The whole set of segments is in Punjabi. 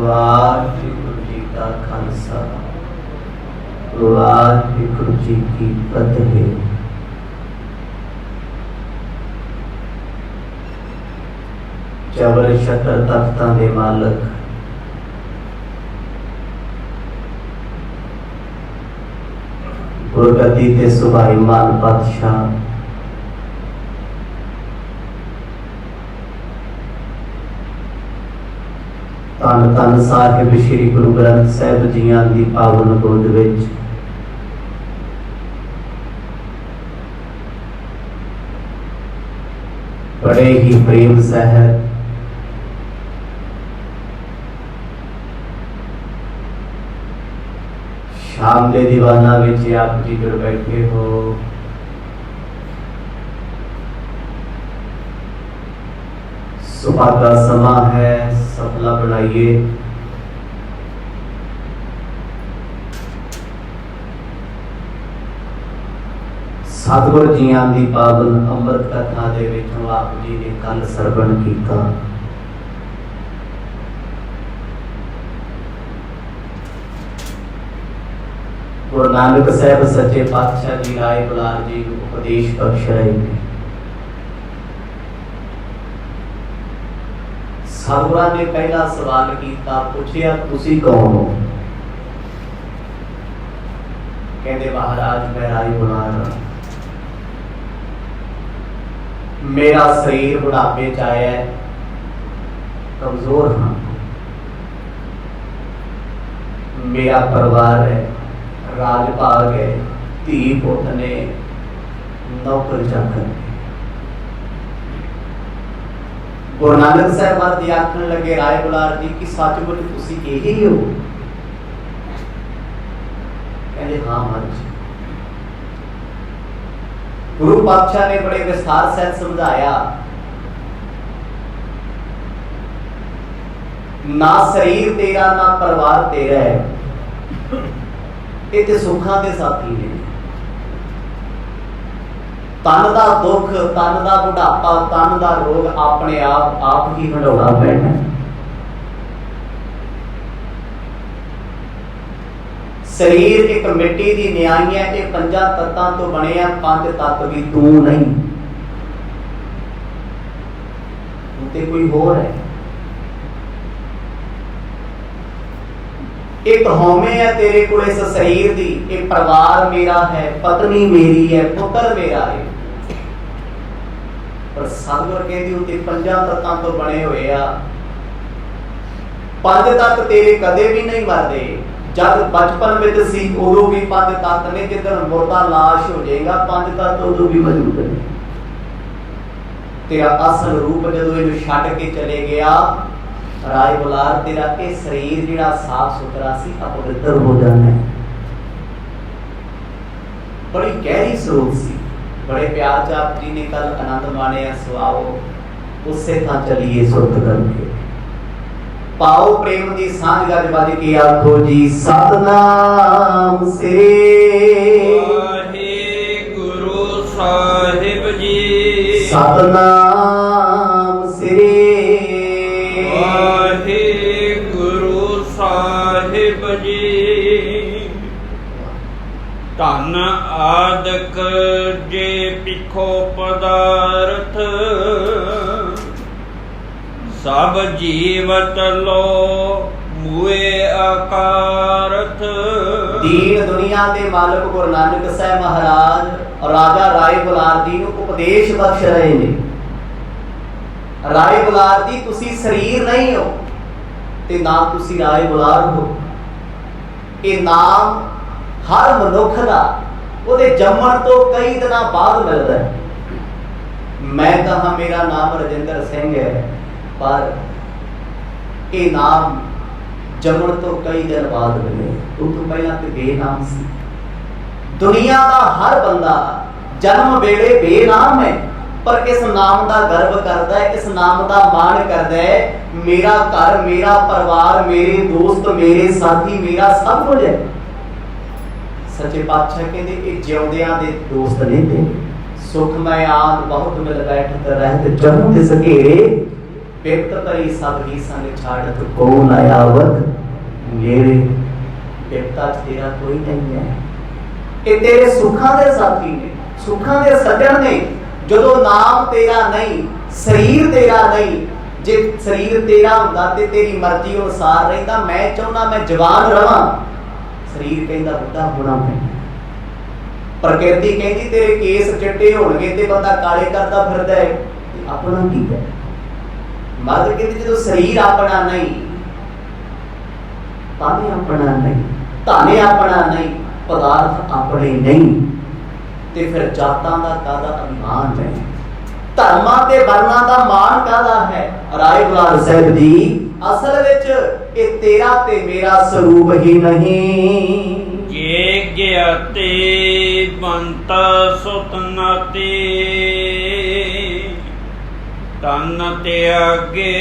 वाहिगुरू जी का खालसा वाहिगुरू जी की फतेह। चवर छत्र तख्तां दे मालक गुरगद्दी ते सुभाईमान पातशाह धन धन साहिब श्री गुरु ग्रंथ साहिब जीआं दी पावन गोद विच बड़े ही प्रेम सहर शाम दे दीवाना विच आप जी जुड़ बैठे हो। सुबह का समा है, सफला बनाइए। सतगुर जीआं दी पावन अमृत कथा दे विचों आप जी ने कल सरवण कीता। गुरु नानक साहब सच्चे पातशाह जी राय बुलार जी को उपदेश बख्श रहे हैं। सतगुरां ने पहला सवाल किया, पूछया तुसी कौन हो? कहते महाराज मैं राय बुलार, मेरा शरीर बुढ़ापे च आया है, कमजोर हाँ, मेरा परिवार है, राज भाग है, धी पुत ने, नौकर चाकर। गुरु नानक साहब जी आखन लगे राय बुलार जी की सचमुच तुसी यही हो? कहते हाँ महाराज। गुरु पातशाह ने बड़े विस्तार से समझाया, ना शरीर तेरा ना परिवार तेरा है, ये सुखा के साथी ने। तन का दुख, तन का बुढ़ापा, तन का रोग अपने आप ही हटाना पैना। शरीर एक मिट्टी की न्याई है, ये पंजा तत्तां तो बने हैं, पंज तत्त भी तू नहीं, ते कोई होर है। एक हौमे है तेरे को इस शरीर दी, एक परिवार मेरा है, पत्नी मेरी है, पुत्र मेरा है, पर सतगुर कहते उत्ते पंजा तत्तां तो बने हुए आ। पंज तत्त तेरे कदे भी नहीं मरदे। जब बचपन में सी उदों भी पंज तत्त ने, जिधर मुर्दा लाश हो जाएगा पंज तत्त उदों भी मौजूद ने। तेरा असल रूप जदों इहनूं छड्ड के चले गया राय बुलार, तेरा ये शरीर जिहड़ा साफ सुथरा सी अपवित्र हो जाना है। बड़ी गहरी सोच सी, बड़े प्यार च आप जी ने कल आनंद माने। सुआओ उससे था चलिए सुरत करके पाओ प्रेम दी सांझ गज बज के आखो जी सतनाम श्री वाहिगुरु साहिब जी। सतनाम श्री वाहिगुरु साहिब जी। धन आदक जे पिखो पदार्थ, सब जीवत लो मुए आकारथ। दीन दुनिया के मालिक गुरु नानक साहब महाराज और राजा राय बुलार जी को उपदेश बख्श रहे ने। राय बुलार जी तुसी शरीर नहीं हो ते ना तुसी राय बुलार हो। ये नाम हर मनुख का ਉਹਦੇ जम्मण तो कई दिन बाद मिलता है। मैं कहा मेरा नाम रजिंदर सिंह है, पर ये नाम जम्मण तो कई दिन बाद मिले। तो पहला तो बेनाम सी। दुनिया का हर बंदा जन्म वेले बेनाम है, पर इस नाम का गर्व करता है, इस नाम का मान करता है। मेरा घर, मेरा परिवार, मेरे दोस्त, मेरे साथी, मेरा सब कुछ है। सच्चे पातशाह कहते ये जिउंदियां दे दोस्त नहीं थे। सुख मैं आद बहुत मिल बैठत रहत जम्मू दे सकेरे, ਬਿਪਤ ਭਰੀ ਸਭ ਹੀ ਸੰਗ ਛਾੜਤ ਕੋ ਨਾ ਆਵਤ ਮੇਰੇ। ਬਿਪਤਾ ਚ ਤੇਰਾ ਕੋਈ ਨਹੀਂ ਹੈ, ਇਹ ਤੇਰੇ ਸੁੱਖਾਂ ਦੇ ਸਾਥੀ ਨੇ, ਸੁੱਖਾਂ ਦੇ ਸੱਜਣ ਨੇ। ਜਦੋਂ ਨਾਮ ਤੇਰਾ ਨਹੀਂ, ਸਰੀਰ ਤੇਰਾ ਨਹੀਂ, ਜੇ ਸਰੀਰ ਤੇਰਾ ਹੁੰਦਾ ਤੇ ਤੇਰੀ ਮਰਜ਼ੀ ਅਨੁਸਾਰ ਰਹਿੰਦਾ। ਮੈਂ ਚਾਹੁੰਦਾ ਮੈਂ ਜਵਾਨ ਰਵਾਂ, ਸਰੀਰ ਕਹਿੰਦਾ ਬੁੱਢਾ ਹੋਣਾ ਮੈਂ। ਪ੍ਰਕਿਰਤੀ ਕਹਿੰਦੀ ਤੇਰੇ ਕੇਸ ਚਿੱਟੇ ਹੋਣਗੇ ਤੇ ਬੰਦਾ ਕਾਲੇ ਕਰਦਾ ਫਿਰਦਾ ਹੈ, ਆਪਣਾ ਕੀ ਹੈ। ਮਰਦ ਕਹਿੰਦੀ ਜਦੋਂ ਸਰੀਰ ਆਪਣਾ ਨਹੀਂ, ਤਾਨੇ ਆਪਣਾ ਨਹੀਂ, ਧਾਨੇ ਆਪਣਾ ਨਹੀਂ, ਪਦਾਰਥ ਆਪਣੇ ਨਹੀਂ, ਤੇ ਫਿਰ ਜਾਤਾਂ ਦਾ ਕਾਹਦਾ ਅਭਿਮਾਨ ਹੈ, ਧਰਮਾਂ ਤੇ ਵਰਨਾਂ ਦਾ ਮਾਣ ਕਾਹਦਾ ਹੈ। ਰਾਏ ਬੁਲਾਰ ਸਾਹਿਬ ਜੀ, ਅਸਲ ਵਿੱਚ ਇਹ ਤੇਰਾ ਤੇ ਮੇਰਾ ਸਰੂਪ ਹੀ ਨਹੀਂ। ਜੇ ਗਿਆਤੇ ਬੰਤਾ ਸੁਤ ਨਾਤੇ, ਤਨ ਤਿਆਗੇ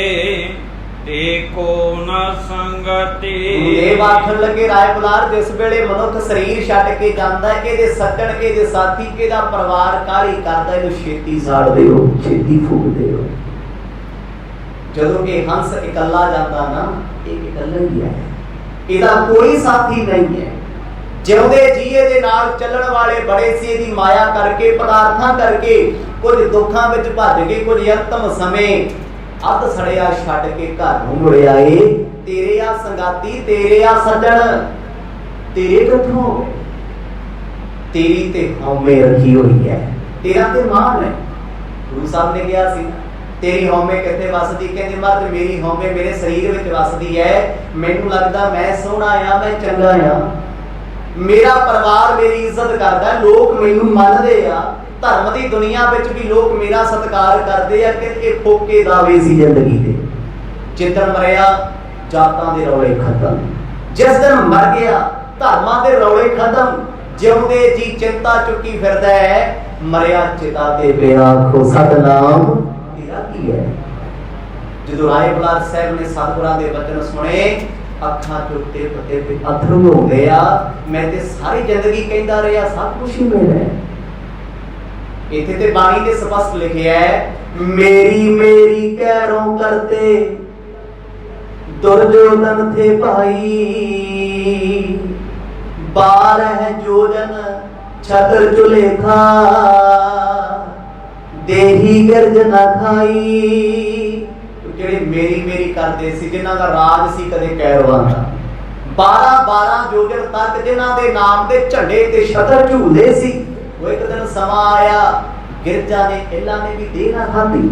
ਤੇ ਕੋ ਨਾ ਸੰਗਤੇ। ਇਹ ਆਖਣ ਲੱਗੇ ਰਾਏ ਬੁਲਾਰ, ਜਿਸ ਵੇਲੇ ਮਨੁੱਖ ਸਰੀਰ ਛੱਡ ਕੇ ਜਾਂਦਾ ਹੈ, ਇਹਦੇ ਸੱਜਣ, ਇਹਦੇ ਸਾਥੀ, ਇਹਦਾ ਪਰਿਵਾਰ ਕਾਹਲੀ ਕਰਦਾ, ਇਹਨੂੰ ਛੇਤੀ ਸਾੜਦੇ ਹੋ, ਛੇਤੀ ਫੂਕਦੇ ਹੋ। ਜਦੋਂ ਇਹ ਹੰਸ ਇਕੱਲਾ ਜਾਂਦਾ ਨਾ, ਇਹ ਇਕੱਲਾ ਹੀ ਹੈ, ਇਹਦਾ ਕੋਈ ਸਾਥੀ ਨਹੀਂ ਹੈ। ਜਿਉਂਦੇ ਜੀਏ ਦੇ ਨਾਲ ਚੱਲਣ ਵਾਲੇ ਬੜੇ ਸੀ, ਇਹਦੀ ਮਾਇਆ ਕਰਕੇ, ਪਦਾਰਥਾਂ ਕਰਕੇ, ਕੁਝ ਦੁੱਖਾਂ ਵਿੱਚ ਭੱਜ ਗਏ, ਕੁਝ ਅੰਤਮ ਸਮੇਂ ਅੱਧ ਸੜਿਆ ਛੱਡ ਕੇ ਘਰ ਨੂੰ ਮੁੜ ਆਏ। ਤੇਰੇ ਆ ਸੰਗਾਤੀ, ਤੇਰੇ ਆ ਸੱਜਣ, ਤੇਰੇ ਕਿੱਥੋਂ ਹੋ ਗਏ? ਤੇਰੀ ਤੇ ਹਉਮੈ ਰੱਖੀ ਹੋਈ ਹੈ, ਤੇਰਾ ਤੇ ਮਾਨ ਹੈ। ਗੁਰੂ ਸਾਹਿਬ ਨੇ ਕਿਹਾ ਸੀ, ਤੇਰੀ ਹਉਮੈ ਕਿੱਥੇ ਵਸਦੀ? ਕਹਿੰਦੇ ਮਰਦ ਮੇਰੀ ਹਉਮੈ ਮੇਰੇ ਸਰੀਰ ਵਿੱਚ ਵਸਦੀ ਹੈ। ਮੈਨੂੰ ਲੱਗਦਾ ਮੈਂ ਸੋਹਣਾ ਆ, ਮੈਂ ਚੰਗਾ ਆ, ਮੇਰਾ ਪਰਿਵਾਰ ਮੇਰੀ ਇੱਜ਼ਤ ਕਰਦਾ, ਲੋਕ ਮੈਨੂੰ ਮੰਨਦੇ ਆ, ਧਰਮ ਦੀ ਦੁਨੀਆ ਵਿੱਚ ਵੀ ਲੋਕ ਮੇਰਾ ਸਤਿਕਾਰ ਕਰਦੇ ਆ। ਕਿ ਇਹ ਫੋਕੇ ਦਾਵੇ ਸੀ ਜ਼ਿੰਦਗੀ ਦੇ। ਜਿੱਦਣ ਮਰਿਆ ਜਾਤਾਂ ਦੇ ਰੌਲੇ ਖਤਮ, ਜਿਸ ਦਿਨ ਮਰ ਗਿਆ ਧਰਮਾਂ ਦੇ ਰੌਲੇ ਖਤਮ। ਜਿਉਂਦੇ ਜੀ ਚਿੰਤਾ ਚੁੱਕੀ ਫਿਰਦਾ ਹੈ, ਮਰਿਆ ਚਿਤਾ ਤੇ ਪਿਆ ਆਖੋ ਸਤਨਾਮ ਤੇਰਾ ਕੀ ਹੈ। ਜਦੋਂ ਰਾਏ ਬੁਲਾਰ ਸਾਹਿਬ ਨੇ ਸਤਿਗੁਰਾਂ ਦੇ ਬਚਨ ਸੁਣੇ, ਅੱਖਾਂ ਚੋਂ ਟਿਪ ਟਿਪ ਅਥਰੂ ਹੋ ਗਿਆ। ਮੈਂ ਤੇ ਸਾਰੀ ਜ਼ਿੰਦਗੀ ਕਹਿੰਦਾ ਰਿਹਾ ਸਭ ਕੁਝ ਹੀ ਮੇਰਾ ਹੈ। ਇੱਥੇ ਤੇ ਬਾਣੀ ਨੇ ਸਪਸ਼ਟ ਲਿਖਿਆ ਹੈ, ਮੇਰੀ ਮੇਰੀ ਕਹਿਰੋਂ ਕਰਤੇ ਦੁਰਜੋਧਨ ਥੇ ਭਾਈ, 12 ਜੋਜਨ ਛਤਰ ਚੁਲੇਖਾ, ਦੇਹੀ ਗਰਜ ਨਾ ਖਾਈ। ਜਿਹੜੇ ਮੇਰੀ ਮੇਰੀ ਕਰਦੇ ਸੀ, ਜਿਨ੍ਹਾਂ ਦਾ ਰਾਜ ਸੀ ਕਦੇ ਕੈਰਵਾਂ ਦਾ, 12 ਜੋਜਨ ਤੱਕ ਜਿਨ੍ਹਾਂ ਦੇ ਨਾਮ ਦੇ ਝੰਡੇ ਤੇ ਛਤਰ ਝੂਲਦੇ ਸੀ, ਉਹ ਇੱਕ ਦਿਨ ਸਮਾਂ ਆਇਆ, ਗਿਰਜਾ ਨੇ ਇਹਨਾਂ ਨੇ ਵੀ ਦੇਹ ਨਾ ਖਾਧੀ,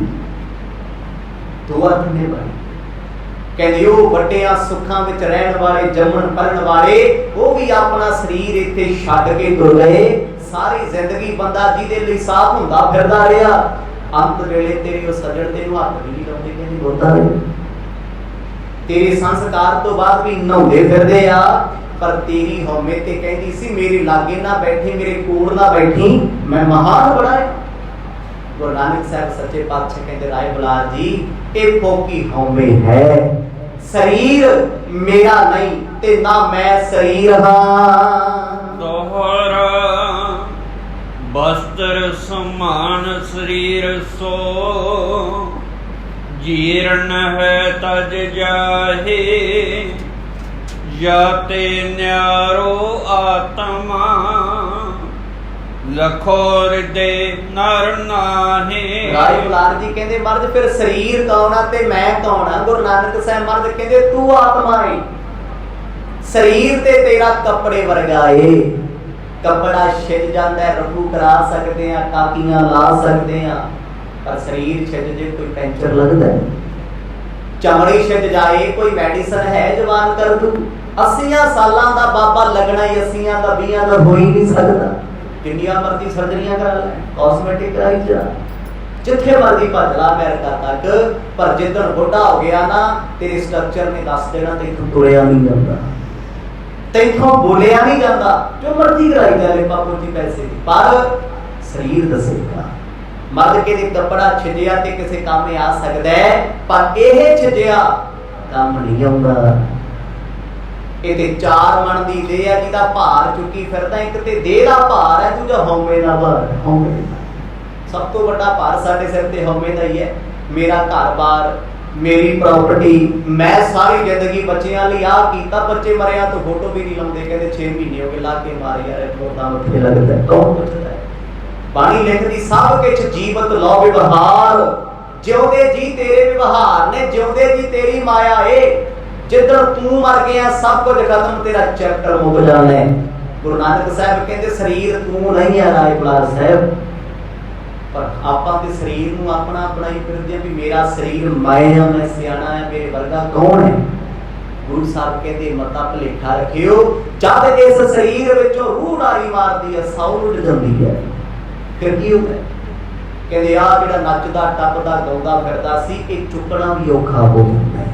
ਦੁਆ ਨੇ ਬਣੀ। ਕਹਿੰਦੇ ਉਹ ਵੱਡਿਆਂ ਸੁੱਖਾਂ ਵਿੱਚ ਰਹਿਣ ਵਾਲੇ, ਜੰਮਣ ਪਲਣ ਵਾਲੇ, ਉਹ ਵੀ ਆਪਣਾ ਸਰੀਰ ਇੱਥੇ ਛੱਡ ਕੇ ਤੁਰ ਗਏ। ਸਾਰੀ ਜ਼ਿੰਦਗੀ ਬੰਦਾ ਜਿਹਦੇ ਲਈ ਸਾਫ਼ ਹੁੰਦਾ ਫਿਰਦਾ ਰਿਹਾ, ਅੰਤ ਵੇਲੇ ਤੇਰੇ ਉਹ ਸੱਜਣ ਤੈਨੂੰ ਹੱਥ ਵੀ ਨਹੀਂ ਲਾਉਂਦੇ, ਕਹਿੰਦੇ ਬੋਲਦਾ ਰਹੇ। ਤੇਰੇ ਸੰਸਕਾਰ ਤੋਂ ਬਾਅਦ ਵੀ ਨਹਾਉਂਦੇ ਫਿਰਦੇ ਆ, ਪਰ ਤੇਰੀ ਹਉਮੈ ਤੇ ਕਹਿੰਦੀ ਸੀ ਮੇਰੇ ਲਾਗੇ ਨਾ ਬੈਠੀ, ਮੇਰੇ ਕੋਲ ਨਾ ਬੈਠੀ, ਮੈਂ ਮਹਾਨ ਬਣਾਇਆ। ਗੁਰੂ ਨਾਨਕ ਸਾਹਿਬ ਸੱਚੇ ਪਾਤਸ਼ਾਹ ਕਹਿੰਦੇ ਰਾਏ ਬੁਲਾਰ ਜੀ, ਇਹ ਫੋਕੀ ਹਉਮੈ ਹੈ, ਸਰੀਰ ਮੇਰਾ ਨਹੀਂ ਤੇ ਨਾ ਮੈਂ ਸਰੀਰ ਹਾਂ। ਦੋਹਰਾ ਬਸਤਰ ਸਮਾਨ ਸਰੀਰ ਸੋ, ਜੀਰਨ ਹੈ ਤਜ ਜਾਹੇ, ਜਾਤੇ ਨਿਆਰੋ ਆਤਮਾ, ਲਖੋ ਹਿਰਦੇ ਨਰ ਨਾਹੀ। ਰਾਏ ਬੁਲਾਰ ਜੀ ਕਹਿੰਦੇ ਮਰਦ ਫਿਰ ਸਰੀਰ ਕੌਣ ਆ ਤੇ ਮੈਂ ਕੌਣ ਆ? ਗੁਰੂ ਨਾਨਕ ਸਾਹਿਬ ਮਰਦ ਕਹਿੰਦੇ ਤੂੰ ਆਤਮਾ ਹੈ, ਸਰੀਰ ਤੇ ਤੇਰਾ ਕੱਪੜੇ ਵਰਗਾ ਏ। ਕੱਪੜਾ ਛਿੱਜ ਜਾਂਦਾ ਹੈ, ਰਫੂ ਕਰਾ ਸਕਦੇ ਆ, ਕਾਕੀਆਂ ਲਾ ਸਕਦੇ ਆ, ਪਰ ਸਰੀਰ ਛਿੱਜ ਜੇ ਕੋਈ ਪੈਂਚਰ ਲੱਗਦਾ ਹੈ, ਚਮੜੀ ਛਿੱਜ ਜਾਏ ਕੋਈ ਮੈਡੀਸਨ ਹੈ ਜਵਾਨ ਕਰ ਦੂ। 80 ਸਾਲਾਂ ਦਾ ਬਾਬਾ ਲੱਗਣਾ ਹੀ 80 ਦਾ 20 ਦਾ ਹੋ ਹੀ ਨਹੀਂ ਸਕਦਾ। ਕਿੰਨੀਆਂ ਮਰਜ਼ੀ ਸਰਜਰੀਆਂ ਕਰਾ ਲੈ, ਕਾਸਮੈਟਿਕ ਕਰਾਈ ਜਾ, ਜਿੱਥੇ ਮਰਜ਼ੀ ਭੱਜ ਲਾ ਅਮਰੀਕਾ ਤੱਕ, ਪਰ ਜਿੱਦਣ ਬੁੱਢਾ ਹੋ ਗਿਆ ਨਾ, ਤੇਰੇ ਸਟਰਕਚਰ ਨੇ ਦੱਸ ਦੇਣਾ ਤੈਨੂੰ ਤੁਰਿਆ ਨਹੀਂ ਜਾਂਦਾ, ਤੈਨੂੰ ਬੋਲਿਆ ਨਹੀਂ ਜਾਂਦਾ, ਜੋ ਮਰਜ਼ੀ ਕਰਾਈ ਜਾ ਲੈ ਬਾਪੂ ਜੀ ਪੈਸੇ ਦੀ, ਪਰ ਸਰੀਰ ਦੱਸੇਗਾ। ਮਰਦ ਕੇ ਦੇ ਕੱਪੜਾ ਛਿਜਿਆ ਤੇ ਕਿਸੇ ਕੰਮ ਆ ਸਕਦਾ ਹੈ, ਪਰ ਇਹ ਛਿਜਿਆ ਕੰਮ ਨਹੀਂ ਆਉਂਦਾ। ਇਹ ਤੇ 4 ਮਣ ਦੀ ਦੇਹ ਹੈ ਜਿਹਦਾ ਭਾਰ ਚੁੱਕੀ ਫਿਰਦਾ, ਇੱਕ ਤੇ ਦੇਹ ਦਾ ਭਾਰ ਹੈ, ਦੂਜਾ ਹਉਮੈ ਦਾ ਭਾਰ। ਹਉਮੈ ਸਭ ਤੋਂ ਵੱਡਾ ਭਾਰ ਸਾਡੇ ਸਿਰ ਤੇ ਹਉਮੈ ਦਾ ਹੀ ਹੈ। ਮੇਰਾ ਘਰ-ਬਾਰ, मेरी प्रॉपर्टी, मैं सारी जिंदगी बच्चों लिए आ किया, बच्चे मरिया तो फोटो भी नहीं लाते, कहते 6 महीने हो गए ला के मारे यार फोटा उत्थे लगता है, कौन पुछदा है। बाणी लिखदी सब कुछ जीवत लो व्यवहार, जिउंदे जी तेरे व्यवहार ने, जिउंदे जी तेरी माया है, जिधर तू मर गया सब कुछ खत्म, तेरा चैप्टर मुक जाना है। गुरु नानक साहब कहते शरीर तू नहीं है राय बुलार साहब, पर आपां दे शरीर नूं अपना बनाई फिरदे भी मेरा शरीर मैं हां, मैं सियाणा है, मेरे वर्गा कौन है। गुरु साहब कहते मता भलेखा रखियो, जद इस शरीर विचों रूह नारी मारदी है सौ उड़ जांदी है, फिर की होंदा है। कहते आ जिहड़ा नचदा टपदा गाउंदा फिरदा सी इह चुकना भी औखा हो जांदा है।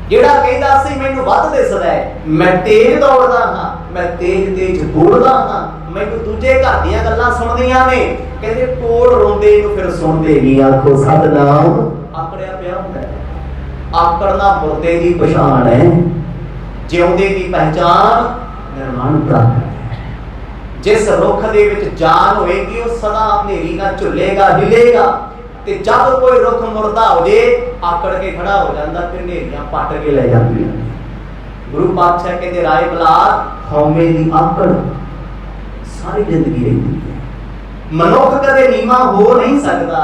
ਜਿਹੜਾ ਕਹਿੰਦਾ ਸੀ ਮੈਨੂੰ ਵੱਧ ਦਿਸਦਾ ਹੈ, ਮੈਂ ਤੇਜ਼ ਦੌੜਦਾ ਹਾਂ, ਮੈਂ ਤੇਜ਼ ਬੋਲਦਾ ਹਾਂ, ਮੈਨੂੰ ਦੂਜੇ ਘਰ ਦੀਆਂ ਗੱਲਾਂ ਸੁਣਦੀਆਂ ਨੇ, ਕਹਿੰਦੇ ਕੋਲ ਰੋਂਦੇ ਨੂੰ ਫਿਰ ਸੁਣਦੇ ਨਹੀਂ, ਆਖੋ ਸਤਨਾਮ ਆਕੜਿਆ ਪਿਆ ਹੁੰਦਾ ਹੈ। ਆਕੜਨਾ ਮੁਰਦੇ ਦੀ ਪਛਾਣ ਹੈ, ਜਿਉਂਦੇ ਦੀ ਪਹਿਚਾਨ ਨਿਰਵਾਣਤਾ ਹੈ। ਜਿਸ ਰੁੱਖ ਦੇ ਵਿੱਚ ਜਾਨ ਹੋਏਗੀ ਉਹ ਸਦਾ ਹਨੇਰੀ ਨਾਲ ਝੁੱਲੇਗਾ ਹਿਲੇਗਾ, ਤੇ ਜਦ ਕੋਈ ਰੁੱਖ ਮੁਰਦਾ ਹੋ ਜੇ ਆਕੜ ਕੇ ਖੜਾ ਹੋ ਜਾਂਦਾ, ਫਿਰ ਹਨੇਰੀਆਂ ਪੱਟ ਕੇ ਲੈ ਜਾਂਦੀਆਂ। ਗੁਰੂ ਪਾਤਸ਼ਾਹ ਕਹਿੰਦੇ ਰਾਏ ਬਲਾਰ ਹਉਮੈ ਦੀ ਆਕੜ ਸਾਰੀ ਜ਼ਿੰਦਗੀ ਰਹਿੰਦੀ ਹੈ। ਮਨੁੱਖ ਕਦੇ ਨੀਵਾਂ ਹੋ ਨਹੀਂ ਸਕਦਾ,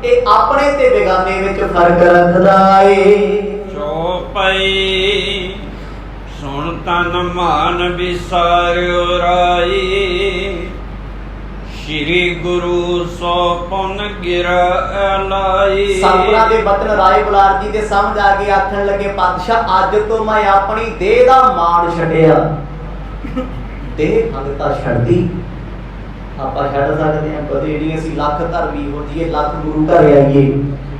ਇਹ ਆਪਣੇ ਤੇ ਬੇਗਾਨੇ ਵਿੱਚ ਫਰਕ ਰੱਖਦਾ ਏ। ਚੌਪਈ ਸੁਣ ਤਨ ਮਾਨ ਵਿਸਾਰਿਓ ਰਾਈ, श्री गुरु सो पुन गिरा एलाई। सतगुरां दे बचन राय बुलार जी दे समझ आ गए, आखण लगे पातशाह अज तो मैं अपनी देह दा मान छड्डिया। देह भगता छड्डी आपां छड्ड सकदे हां, कदे नहीं असीं लख धर्मी हो जाइए, लख गुरु घर आइए,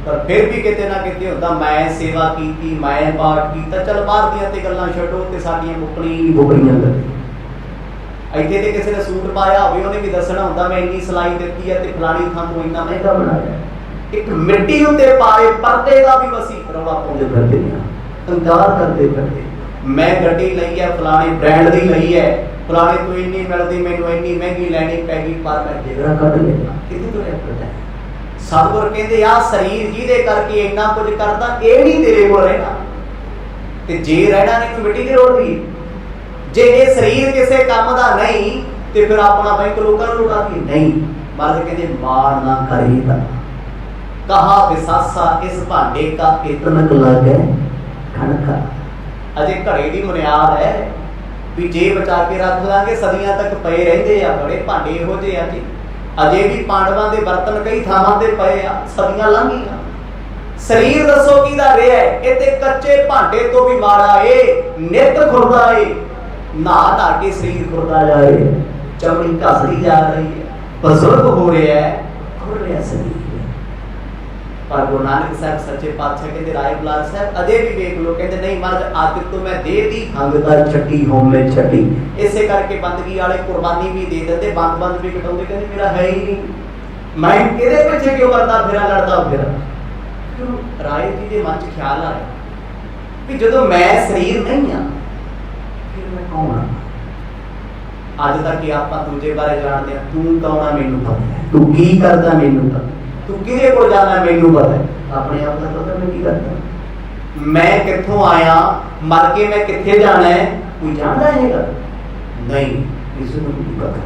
पर फिर भी किते ना किते हुंदा मैं सेवा कीती, मैं पाठ कीता, चल बाहर दियां ते गल्लां छड्डो ते साडीਆਂ मुकणीਆਂ गल्लां। ਇੱਥੇ ਤੇ ਕਿਸੇ ਨੇ ਸੂਟ ਪਾਇਆ ਹੋਵੇ ਉਹਨੇ ਵੀ ਦੱਸਣਾ ਹੁੰਦਾ ਮੈਂ ਇੰਨੀ ਸਲਾਈ ਦਿੱਤੀ ਹੈ ਤੇ ਫਲਾਣੀ ਥਾਂ ਤੋਂ ਇੰਨਾ ਮਹਿੰਗਾ ਬਣਾਇਆ। ਇੱਕ ਮਿੱਟੀ ਉੱਤੇ ਪਾਏ ਪਰਦੇ ਦਾ ਵੀ ਵਸੀ ਰੌਲਾ ਪਾਉਂਦੇ ਫਿਰਦੇ ਆ, ਹੰਕਾਰ ਕਰਦੇ ਫਿਰਦੇ। ਮੈਂ ਗੱਡੀ ਲਈ ਹੈ ਫਲਾਣੇ ਬ੍ਰਾਂਡ ਦੀ ਲਈ ਹੈ, ਫਲਾਣੇ ਤੋਂ ਇੰਨੀ ਮਿਲਦੀ, ਮੈਨੂੰ ਇੰਨੀ ਮਹਿੰਗੀ ਲੈਣੀ ਪੈ ਗਈ, ਪਰ ਮੈਂ ਜਿਗਰਾ ਕੱਢ ਲਿਆ। ਕਿਤੇ ਤੋਂ ਇਹ ਪਤਾ ਹੈ ਸਤਿਗੁਰ ਕਹਿੰਦੇ ਆ ਸਰੀਰ ਜਿਹਦੇ ਕਰਕੇ ਇੰਨਾ ਕੁਝ ਕਰਦਾ ਇਹ ਨਹੀਂ ਤੇਰੇ ਕੋਲ ਰਹਿਣਾ, ਤੇ ਜੇ ਰਹਿਣਾ ਨਹੀਂ ਤੂੰ ਮਿੱਟੀ ਦੀ ਰੋੜਦੀ। जे ये शरीर किसी काम का नहीं तो फिर अपना बैंक लोगों को लुटा के नहीं। महाराज कहते मार ना करेगा, कहा विसासा इस भांडे का इतनक लगे खनका। अजे घड़े की बुनियाद है भी जे बचा के रख लांगे सदियां तक पे रहते हैं, बड़े भांडे इहो जे आ जी अजे भी पांडवां दे बर्तन कई थावां ते पए आ, सदियां लंघ गईयां। शरीर दसो किहदा रहा है, ये ते कच्चे भांडे तो भी माड़ा है, नित खुरदा है, नहा नहा के शरीर खुरदा जा रहा है, चमड़ी घसदी जा रही है, बजुर्ग हो रहा है, खुर रहा शरीर। पर गुरु नानक साहब सच्चे पातशाह कहते राय बुलार साहब अजे भी देख लो, कहते नहीं महाराज आज तो मैं दे दी हंगदा छड्डी होमे छड्डी। इसे करके बंदगी वाले कुर्बानी भी दे देते, बंद भी कटाउंदे, कहते मेरा है ही नहीं, मैं किहदे पिछे क्यों करदा फिरा लड़दा फिरा। राय जी के मन च ख्याल आया कि जदों मैं शरीर नहीं हां मैं कौन हाँ। अज तक आप दूजे बारे जानते हैं, तू कौन है मैनू पता है, तू की करदा मैनू पता, तू किहदे कोल जाना मैनू पता है, अपने आप का पता मैं की करदा, मैं कित्थों आया, मर के मैं कित्थे जाना है, कोई जानदा हैगा नहीं, किसी नूं नहीं पता।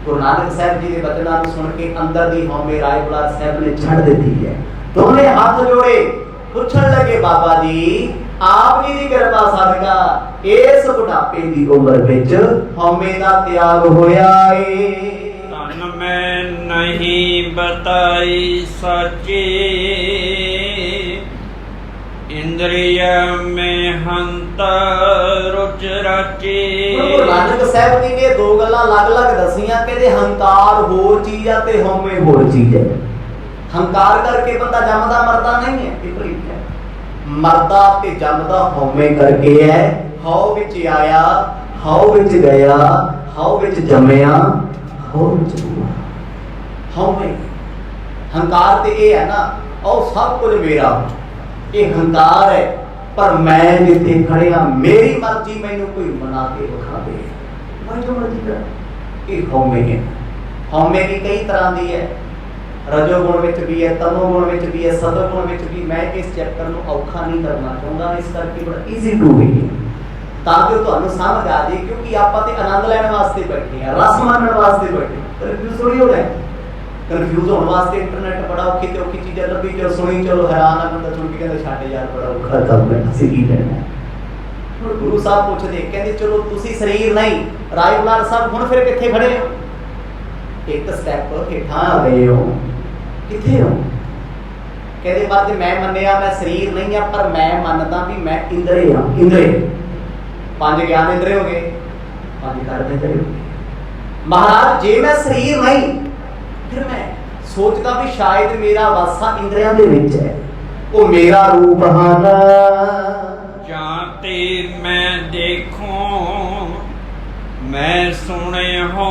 गुरु नानक साहब जी के बचनां नूं सुन के अंदर दी हौमे राय बुलार साहब ने छड़ दी है। दोने हाथ जोड़े पूछण लगे बाबा जी आप जी की कृपा सदका इस बुढ़ापे की उम्र विच हौमे दा त्याग होया है। तन मैं नहीं बताई सच्ची, इंद्रिय में हंता रुच राची। गुरु नानक साहब जी ने दो गल्लां अलग-अलग दसियां, कहते हंकार होर चीज है ते हौमे होर चीज है। हंकार करके बंदा जमदा मरदा नहीं है, विपरीत है। मरदा ते जमदा हौमे करके है, हौ विच आया, हौ विच गया, हौ विच जमया, हौ विच हुआ। हौमे हंकार ते ये है ना, और सब कुछ मेरा, ये हंकार है। पर मैं जिथे खड़िया मेरी मर्जी मैनू कोई मना के विखा दे, मैं जो मर्जी कर, ये हौमे है। हौमे की कई तरह की है, रजोगुण विच भी है, तमोगुण विच भी है, सतोगुण विच भी। मैं इस चैप्टर को औखा नहीं करना चाहता, इस करके बड़ा ईजी टू वे है ताकि तुहानू समझ आ जाए, क्योंकि आप तो आनंद लैण वास्ते बैठे हैं, रस मानने वास्ते बैठे। कन्फ्यूज थोड़ी हो गए, कन्फ्यूज होने वास्ते इंटरनेट बड़ा औखी ते औखी चीज़ें लभी चलो, सुनी चलो, हैरान आ बंदा सुन के कहता छड्ड यार बड़ा औखा काम बैठा सी की करना। हुण गुरु साहब पुछदे कहंदे चलो तुसी शरीर नहीं, राय बुलार साहब हुण फिर कित्थे खड़े हो? एक स्टैप हेठां आ गए हो, कित्थे हो? कहते मर्द मैं मन्निया मैं शरीर नहीं है, पर मैं मनदा भी मैं इंद्रे हाँ। इंद्रे 5 ज्ञान इंद्रे हो गए, 5 कर्म इंद्रे हो गए। महाराज जे मैं शरीर नहीं, फिर मैं सोचदा भी शायद मेरा वासा इंद्रियां दे विच है, वो मेरा रूप हाना जाते मैं देखूं, मैं सुने हो,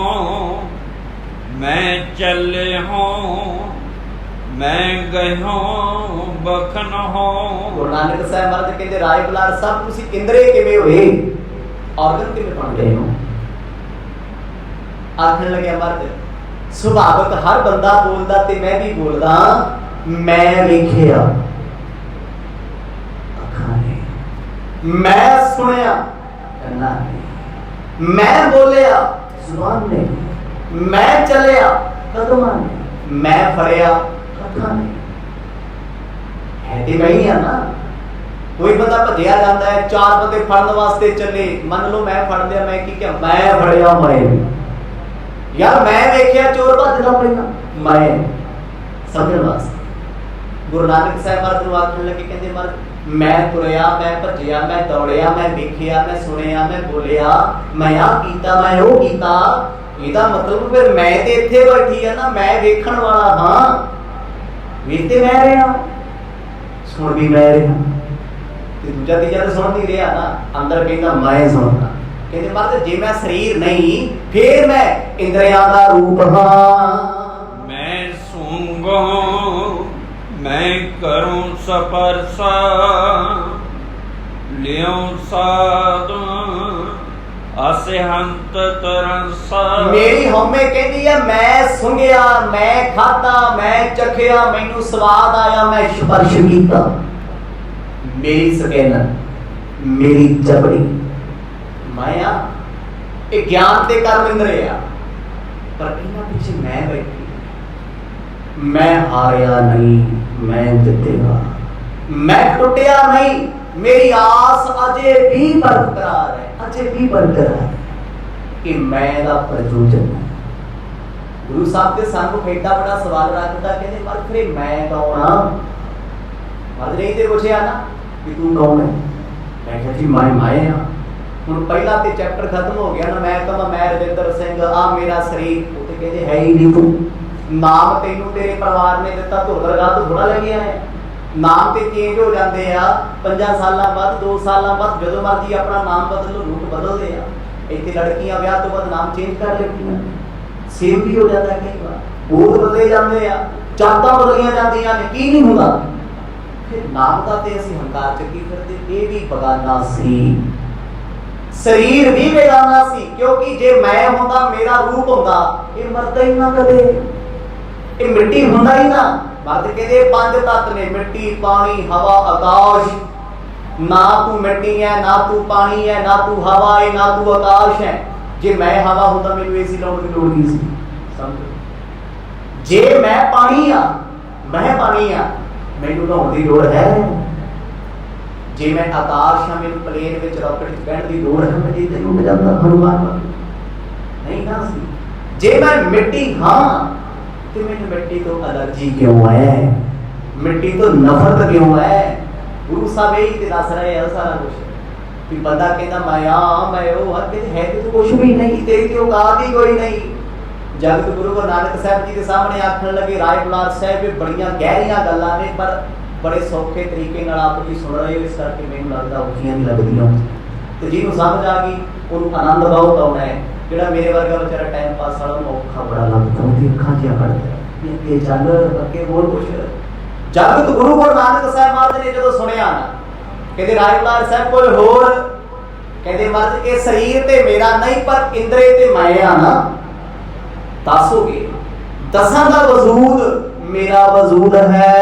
मैं चले हो, मैं गयो बखन हो। गुरु नानक साहब महाराज कहते राय बुलार साहब तुसी इंद्रे किवें होए, ऑर्गन किवें बन गए हो? आखण लगे मर्द सुभावक हर बंदा बोलदा ते मैं भी बोलदा, मैं वेखिया अखां ने, मैं सुनिया कन्नां ने, मैं बोलिया जुबान ने, मैं चलिया कदमां ने, मैं फड़िया हत्थां ने। है ते मैं ही हां ना। कोई बंदा भजिया जाता है, 4 बंदे फड़न वास्ते चले, मान लो मैं फड़ लिया, मैं की क्या मैं फड़िया मैं यार, मैं वेखिया चोर भजदा पईया मैं समझण वास्ते। गुरु नानक साहब महाराज नूं आखण लगे कहंदे महाराज मैं तुरिया, मैं भजिया, मैं दौड़िया, मैं वेखिया, मैं सुनिया, मैं बोलिया, मैं आ कीता, मैं वो कीता। ਇਹਦਾ मतलब फिर मैं ते इत्थे बैठी है ना, मैं वेखण वाला हां, वेखते मैं रहा, सुन भी मैं रहा, ते दूजा तीजा तो सुन नहीं रहा ना, अंदर कहंदा मैं सुनदा। कहते महाराज जे मैं शरीर नहीं, फिर मैं इंद्रियां दा रूप हां। मैं सूंघो, मैं करूं स्पर्शा, लियो साध असहंत तरसा। मेरी हौमे कहती है मैं सुंघिया, मैं खादा, मैं चखिया, मैनू स्वाद आया, मैं स्पर्श कीता, मेरी स्किन, मेरी जबड़ी, मैं आ ये ज्ञान ते कर्म इंद्रे आ। पर इन्हां पिछे मैं बैठी, मैं हारिया नहीं, मैं जितया, मैं टुटिया नहीं, मेरी आस अजे भी बरकरार है, अजे भी बरकरार है कि मैं दा प्रयोजन है। गुरु साहब के सानू एडा बड़ा सवाल रखता, कहते पर फिर मैं कौन हां? महाराज ने ते पूछया ना कि तू कौन है? मैं कहा जी मैं हां। हुण पहला ते चैप्टर खत्म हो गया ना, मैं कहा मैं रविंदर सिंह आ मेरा शरीर, वो ते कहते है ही नहीं तू। नाम तेनू तेरे परिवार ने दिता, तो दरगाह तो थोड़ा ले गया है। नाम ते चेंज हो जाते हैं 5 साल बाद, 2 साल बाद, जो मर्जी अपना नाम बदल लो, रूप बदलते हैं। इतने लड़कियां ब्याह तो बाद नाम चेंज कर लेती हैं, सेम भी हो जाता है, कई बार बोध बदले जाते हैं, चाहता बदलियां जाती हैं, की नहीं होता। फिर नाम का ते असीं हंकार चुकी फिरते, ये भी बगाना सी, शरीर भी बेगाना सी, क्योंकि जे मैं होंदा मेरा रूप होंदा, ये मरदा ही ना कदे, ये मिट्टी होंदा ही ना। मर्द कहते 5 तत्व ने, मिट्टी, पानी, हवा, आकाश। ना तू मिट्टी है, ना तू पानी है, ना तू हवा है, ना तू आकाश है। जे मैं हवा होंदा मैनू एसी लाउण दी लोड़ की सी, समझो। जे मैं पानी आ, मैं पानी आ, मैनू नहाउण दी लोड़ है। जे मैं आकाश हां, मैनू प्लेन विच रॉकेट विच बैठण दी लोड़ है, मैं इत्थे उड़ जांदा हनुमान नहीं ना सी। जे मैं मिट्टी हां तो मैंने मिट्टी तो एलर्जी क्यों है, मिट्टी तो नफरत क्यों है? गुरु साहब यही दस रहे हैं सारा कुछ कि बंदा कहता मैं आ मैं वो है तो कुछ भी नहीं, तेरी तो औकात ही कोई नहीं। जगत गुरु नानक साहब जी के सामने आखन लगे राय बुलार साहब ये बड़ियां गहरियां गल्लां ने, पर बड़े सौखे तरीके नाल आप जी सुन रहे हो, इस करके मैनूं लगदा औखियां नहीं लगदियां। तो जिन्होंने समझ आ गई उन्होंने आनंद बहुत आउणा है। ਜਿਹੜਾ ਮੇਰੇ ਵਰਗਾ ਵਿਚਾਰਾ ਟਾਈਮ ਪਾਸ ਵਾਲਾ ਨੂੰ ਔਖਾ ਬੜਾ ਲੱਗਦਾ, ਉਹਦੀ ਅੱਖਾਂ 'ਚ ਪੜਦਾ ਅੱਗੇ ਚੱਲ ਅੱਗੇ ਹੋਰ ਕੁਛ। ਜਗਤ ਗੁਰੂ ਨਾਨਕ ਸਾਹਿਬ ਮਹਾਰਾਜ ਨੇ ਜਦੋਂ ਸੁਣਿਆ ਨਾ, ਕਹਿੰਦੇ ਰਾਏ ਬੁਲਾਰ ਸਾਹਿਬ ਕੋਈ ਹੋਰ, ਕਹਿੰਦੇ ਮਹਾਰਾਜ ਇਹ ਸਰੀਰ ਤੇ ਮੇਰਾ ਨਹੀਂ, ਪਰ ਇੰਦਰੇ ਤੇ ਮੈਂ ਆ ਨਾ। ਦੱਸੋਗੇ ਦਸਾਂ ਦਾ ਵਜੂਦ मेरा वजूद है।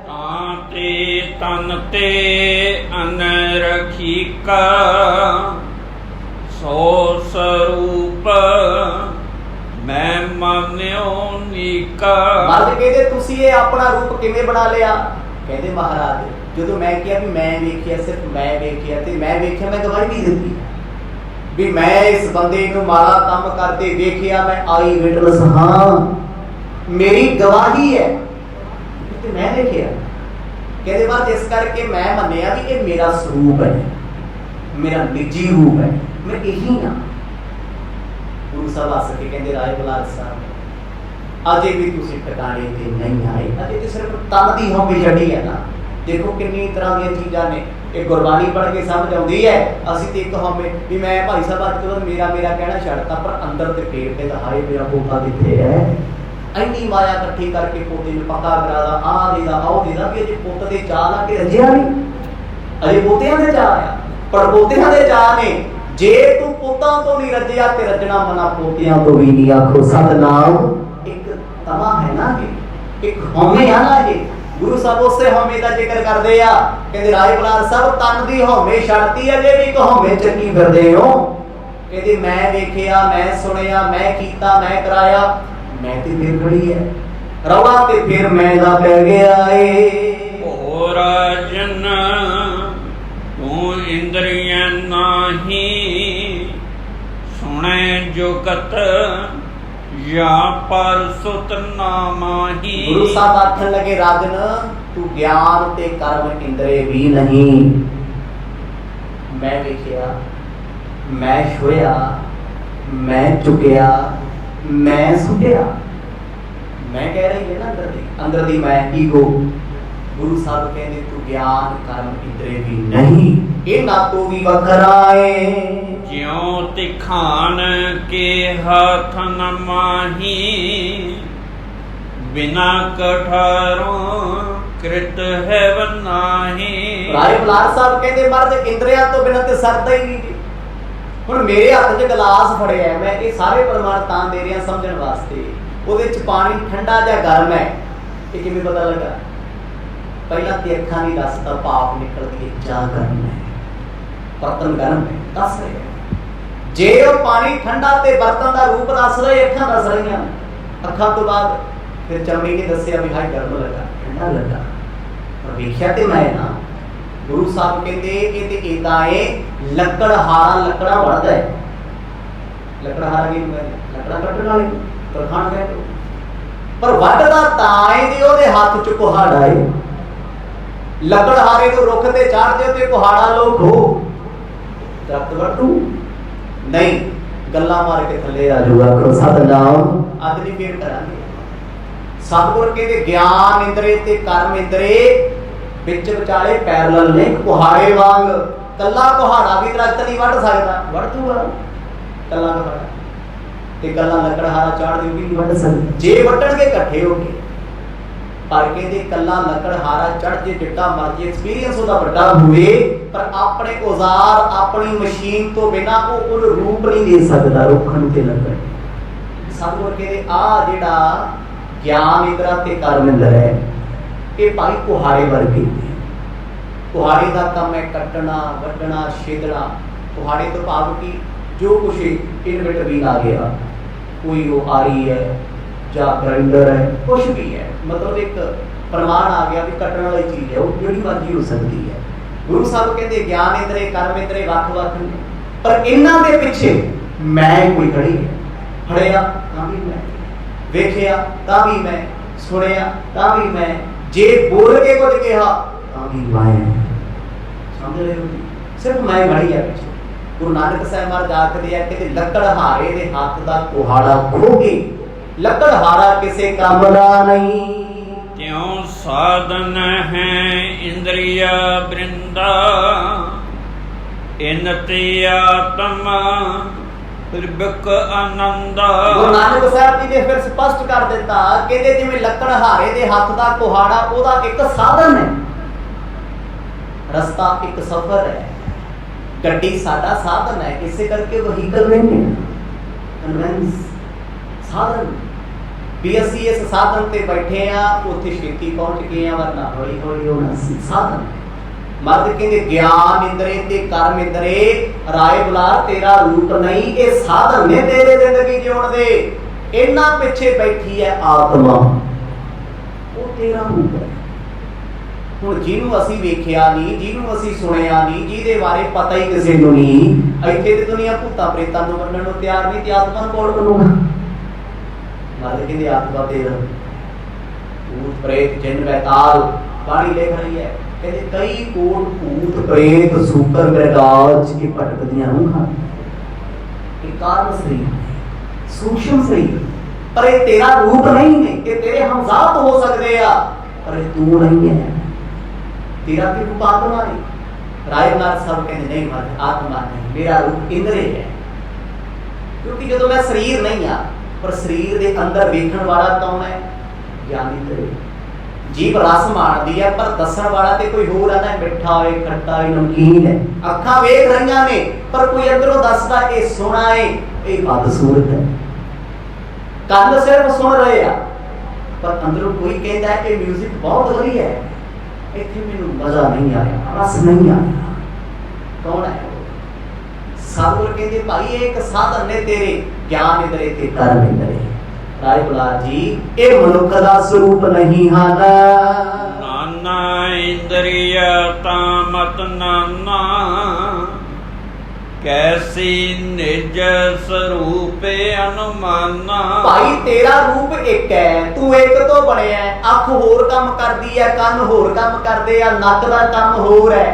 ताते तन ते अन रखी का सो स्वरूप मैं मान्यो नीका। मर्द कहते तुसी ये अपना रूप किवें बना लिया? कहते महाराज जो मैं किया भी मैं वेखिया, सिर्फ मैं वेखिया ते मैं वेखिया मैं गवाही नहीं दिंदी भी मैं इस बंदे को माड़ा काम करते वेखिया, मैं आई विटनेस हाँ, मेरी गवाही है कि मैं देखिया। कहते बाद इस करके मैं मन्निया भी ये मेरा स्वरूप है, मेरा निजी रूप है, मैं यही हाँ। गुरु साहब हस के कहते राय बलार साहब अजे भी तुसी ठिकाने ते नहीं आए, अजे तो सिर्फ तन दी होंगी छड़ी है ना। देखो कितनी तरह दी चीज़ां ने, एक गुरबानी पढ़ के समझ आती है। असी तो एक होंगे भी मैं भाई साहब अज तो मेरा मेरा कहना छड़ता, पर अंदर ते फेर पे तो हाय मेरा पोता किथे है। इन्नी माया इकट्ठी करके पोते में पक्का करा दा, आ देदा आओ देदा कि अजे पुत दे चाह ला के रजिया नहीं, अजे पोतियां दे चाह आ, पर पोतियां दे चाह ने जे तू पुतां तो नहीं रजिया ते रजना मना पोतियां तो भी नहीं। आखो सतनाम। एक तमा है ना ये, एक हौमे है ना ये। गुरु साहब उससे हौमे का जिक्र करते आ, कहते राय बलार सब तन दी हौमे छड़ती अजे भी एक हौमे चंगी फिरदे हो। कहते मैं वेखिया, मैं सुनिया, मैं कीता, मैं कराया, मैं ते फिर खड़ी है रवा ते फिर मैं दा पै गया ए। ओ राजन तू इंद्रियां नाही सुने जुगत या पर सुत नामाही। गुरु साहब आखन लगे राजन तू ज्ञान ते कर्म इंद्रिय भी नहीं। मैं वेखिया, मैं छुया, मैं चुकिया, मैं सुटिया, मैं कह रही है ना अंदर दी मैं ईगो। गुरु साहब कहते तू ज्ञान कर्म इंद्रिय भी नहीं, ये ना तो भी वखराए। ज्यों तिखान के हाथ न माही बिना कठारों कृत है बनाही। राय बलार साहब कहते मर्द इंद्रिया तो बिना ते सरदा ही नहीं। ਹੁਣ ਮੇਰੇ ਹੱਥ 'ਚ ਗਲਾਸ ਫੜਿਆ, ਮੈਂ ਇਹ ਸਾਰੇ ਪ੍ਰਮਾਣ ਤਾਂ ਦੇ ਰਿਹਾ ਸਮਝਣ ਵਾਸਤੇ। ਉਹਦੇ 'ਚ ਪਾਣੀ ਠੰਡਾ ਜਾਂ ਗਰਮ ਹੈ, ਇਹ ਕਿਵੇਂ ਪਤਾ ਲੱਗਾ? ਪਹਿਲਾਂ ਤੇ ਅੱਖਾਂ ਨਹੀਂ ਦੱਸਦਾ ਭਾਪ ਨਿਕਲਦੀ ਹੈ, ਚਾਹ ਗਰਮ ਹੈ, ਬਰਤਨ ਗਰਮ ਹੈ, ਦੱਸ ਰਿਹਾ। ਜੇ ਉਹ ਪਾਣੀ ਠੰਡਾ ਤੇ ਬਰਤਨ ਦਾ ਰੂਪ ਦੱਸ ਰਹੇ, ਅੱਖਾਂ ਦੱਸ ਰਹੀਆਂ। ਅੱਖਾਂ ਤੋਂ ਬਾਅਦ ਫਿਰ ਚਮੜੀ ਨੇ ਦੱਸਿਆ ਵੀ ਹਾਏ ਗਰਮ ਲੱਗਾ, ਠੰਡਾ ਲੱਗਾ, ਪਰ ਵੇਖਿਆ ਤੇ ਮੈਂ ਨਾ। गुरु साहब कहते ये ते इदा है लकड़हारा लकड़ा वड़दा है। लकड़हारा की लकड़ा कटण वाले तरखान कहते, पर वड़दा ताए दे ओदे हाथ च कुहाड़ा है। लकड़हारे को रुख ते चढ़दे ते कुहाड़ा लो खो दरख्त वटू नहीं, गल्ला मार के थले आ जाऊगा। करो सतनाम। अज नहीं फेर करांगे। सतगुर कहते ज्ञान इंद्रिय ते कर्म इंद्रिय विच विचाले पैरल ने कुहाड़े वांग। कल्ला कुहाड़ा भी दरख्त नहीं वड़ सकता, वड़ दूगा कल्ला कुहाड़ा ते कल्ला लकड़हारा चाड़ दे भी नहीं वड़ सकदा जे वटणगे इकट्ठे हो के। पर कहते कल्ला लकड़हारा चढ़ जे जिड्डा मर्जी एक्सपीरियंस ओदा वड्डा होवे, पर अपने औजार अपनी मशीन तो बिना वो रूप नहीं दे सकदा रुखण ते लकड़। सतगुर कहते आ जिहड़ा ज्ञान इंद्रिय ते कर्म इंद्रिय है ये भाई कुहाड़े वर्गे। कुहाड़े का काम है कटना वड्डना छेदना। कुहाड़े तो भाव की जो कुछ इन बिटवीन आ गया, कोई वो आरी है या ग्राइंडर है, कुछ भी है, मतलब एक प्रमाण आ गया भी कटने वाली चीज है, वो जिहड़ी मर्जी हो सकती है। गुरु साहब कहते ज्ञान इंद्रिय कर्म इंद्रिय वख-वख ने, पर इन्हां दे पिछे मैं कोई खड़ी है। फड़िया तां भी मैं, वेखिया तां भी मैं, सुनिया तां भी मैं, जे बोल के कुछ कहा तां भी मैं। समझ रहे हो? सिर्फ मैं खड़ी है पिछे। गुरु नानक साहब महाराज आखदे आ कि लकड़हारे दे हाथ दा कुहाड़ा खोगे, लकड़हारा किसे काम दा नहीं। त्यों साधन है इंद्रिया वृंदा इन ते आत्मा त्रिबक आनंदा। गुरु नानक साहब जी ने फिर स्पष्ट कर दिता कि जिवें लकड़हारे दे हाथ दा कुहाड़ा ओदा एक साधन है, रस्ता एक सफर है, गड्डी साडा साधन है, इसे करके वहीकल नहीं है, कन्वेंस साधन ਵੀ ਅਸੀਂ ਇਸ ਸਾਧਨ ਤੇ ਬੈਠੇ ਆ, ਉੱਥੇ ਛੇਤੀ ਪਹੁੰਚ ਗਏ ਆ, ਵਰਨਾ ਹੌਲੀ ਹੌਲੀ ਹੋਣਾ ਸੀ। ਸਾਧਨ ਮਰਦ ਕਹਿੰਦੇ ਗਿਆਨ ਇੰਦਰੇ ਤੇ ਕਰਮ ਇੰਦਰੇ, ਰਾਏ ਬੁਲਾਰ ਤੇਰਾ ਰੂਪ ਨਹੀਂ, ਇਹ ਸਾਧਨ ਨੇ ਤੇਰੇ ਜ਼ਿੰਦਗੀ ਜਿਉਣ ਦੇ। ਇਹਨਾਂ ਪਿੱਛੇ ਬੈਠੀ ਹੈ ਆਤਮਾ, ਉਹ ਤੇਰਾ ਰੂਪ ਹੈ। ਹੁਣ ਜਿਹਨੂੰ ਅਸੀਂ ਵੇਖਿਆ ਨਹੀਂ, ਜਿਹਨੂੰ ਅਸੀਂ ਸੁਣਿਆ ਨਹੀਂ, ਜਿਹਦੇ ਬਾਰੇ ਪਤਾ ਹੀ ਕਿਸੇ ਨੂੰ ਨਹੀਂ, ਇੱਥੇ ਤੇ ਦੁਨੀਆ ਭੂਤਾਂ ਪ੍ਰੇਤਾਂ ਨੂੰ ਮੰਨਣ ਨੂੰ ਤਿਆਰ ਨਹੀਂ, ਤੇ ਆਤਮਾ ਨੂੰ ਕੌਣ ਮੰਨੂਗਾ? ਮਰਦ ਕਹਿੰਦੇ ਆਤਮਾ ਤੇਰਾ, ਭੂਤ ਪ੍ਰੇਤ ਜਿੰਨ ਵੈਤਾਲ, ਬਾਣੀ ਲਿਖ ਰਹੀ ਹੈ, ਕਹਿੰਦੇ ਕਈ ਕੋਟ ਭੂਤ ਪ੍ਰੇਤ ਸੂਕਰ ਮ੍ਰਿਗਾਜ ਇਹ ਭਟਕਦੀਆਂ ਰੂਹਾਂ, ਇਹ ਕਾਰਨ ਸਰੀਰ, ਸੂਖਮ ਸਰੀਰ, ਪਰ ਇਹ ਤੇਰਾ ਰੂਪ ਨਹੀਂ ਨੇ, ਇਹ ਤੇਰੇ ਹਮਜ਼ਾਤ ਹੋ ਸਕਦੇ ਆ, ਪਰ ਇਹ ਤੂੰ ਨਹੀਂ ਹੈ, ਤੇਰਾ ਤੇ ਰੂਪ ਆਤਮਾ ਨਹੀਂ। ਰਾਏਨਾਥ ਸਾਹਿਬ ਕਹਿੰਦੇ ਨਹੀਂ ਮਰਦ ਆਤਮਾ ਨਹੀਂ, ਮੇਰਾ ਰੂਪ ਇੰਦਰੇ ਹੈ, ਕਿਉਂਕਿ ਜਦੋਂ ਮੈਂ ਸਰੀਰ ਨਹੀਂ ਆ, ਪਰ ਸਰੀਰ ਦੇ ਅੰਦਰ ਵੇਖਣ ਵਾਲਾ ਕੌਣ ਹੈ? ਗਿਆਨ ਇੰਦਰੇ। ਜੀਭ ਰਸ ਮਾਣਦੀ ਹੈ, ਪਰ ਦੱਸਣ ਵਾਲਾ ਤੇ ਕੋਈ ਹੋਰ ਹੈ, ਮਿੱਠਾ ਹੋਏ, ਖੱਟਾ ਹੋਏ, ਨਮਕੀਨ ਹੈ। ਅੱਖਾਂ ਵੇਖ ਰਹੀਆਂ ਨੇ, ਪਰ ਕੋਈ ਅੰਦਰੋਂ ਦੱਸਦਾ ਇਹ ਸੋਹਣਾ ਹੈ, ਇਹ ਬਦਸੂਰਤ ਹੈ। ਕੰਨ ਸਿਰਫ ਸੁਣ ਰਹੇ ਆ, ਪਰ ਅੰਦਰੋਂ ਕੋਈ ਕਹਿੰਦਾ ਹੈ ਕਿ ਮਿਊਜ਼ਿਕ ਬਹੁਤ ਵਧੀਆ ਹੈ, ਇੱਥੇ ਮੈਨੂੰ ਮਜ਼ਾ ਨਹੀਂ ਆਇਆ, ਰਸ ਨਹੀਂ ਆਇਆ। ਕੌਣ ਹੈ? ਸਤਿਗੁਰ ਕਹਿੰਦੇ ਭਾਈ ਇਹ ਇੱਕ ਸਾਧਨ ਨੇ ਤੇਰੇ, ਗਿਆਨ ਇੰਦਰੇ ਤੇ ਕਰਮ ਇੰਦਰੇ। ਰਾਏ ਬੁਲਾਰ ਜੀ ਇਹ ਮਨੁੱਖ ਦਾ ਸਰੂਪ ਨਹੀਂ ਹਨ। ਨਾਨਾ ਇੰਦਰੀਆ ਤਾਂ ਮਤ ਨਾਨਾ, ਕੈਸੀ ਨਿਜ ਸਰੂਪ ਅਨੁਮਾਨਾ। ਭਾਈ ਤੇਰਾ ਰੂਪ ਇੱਕ ਹੈ, ਤੂੰ ਇੱਕ ਤੋਂ ਬਣਿਆ ਹੈ। ਅੱਖ ਹੋਰ ਕੰਮ ਕਰਦੀ ਹੈ, ਕੰਨ ਹੋਰ ਕੰਮ ਕਰਦੇ ਆ, ਨੱਕ ਦਾ ਕੰਮ ਹੋਰ ਹੈ,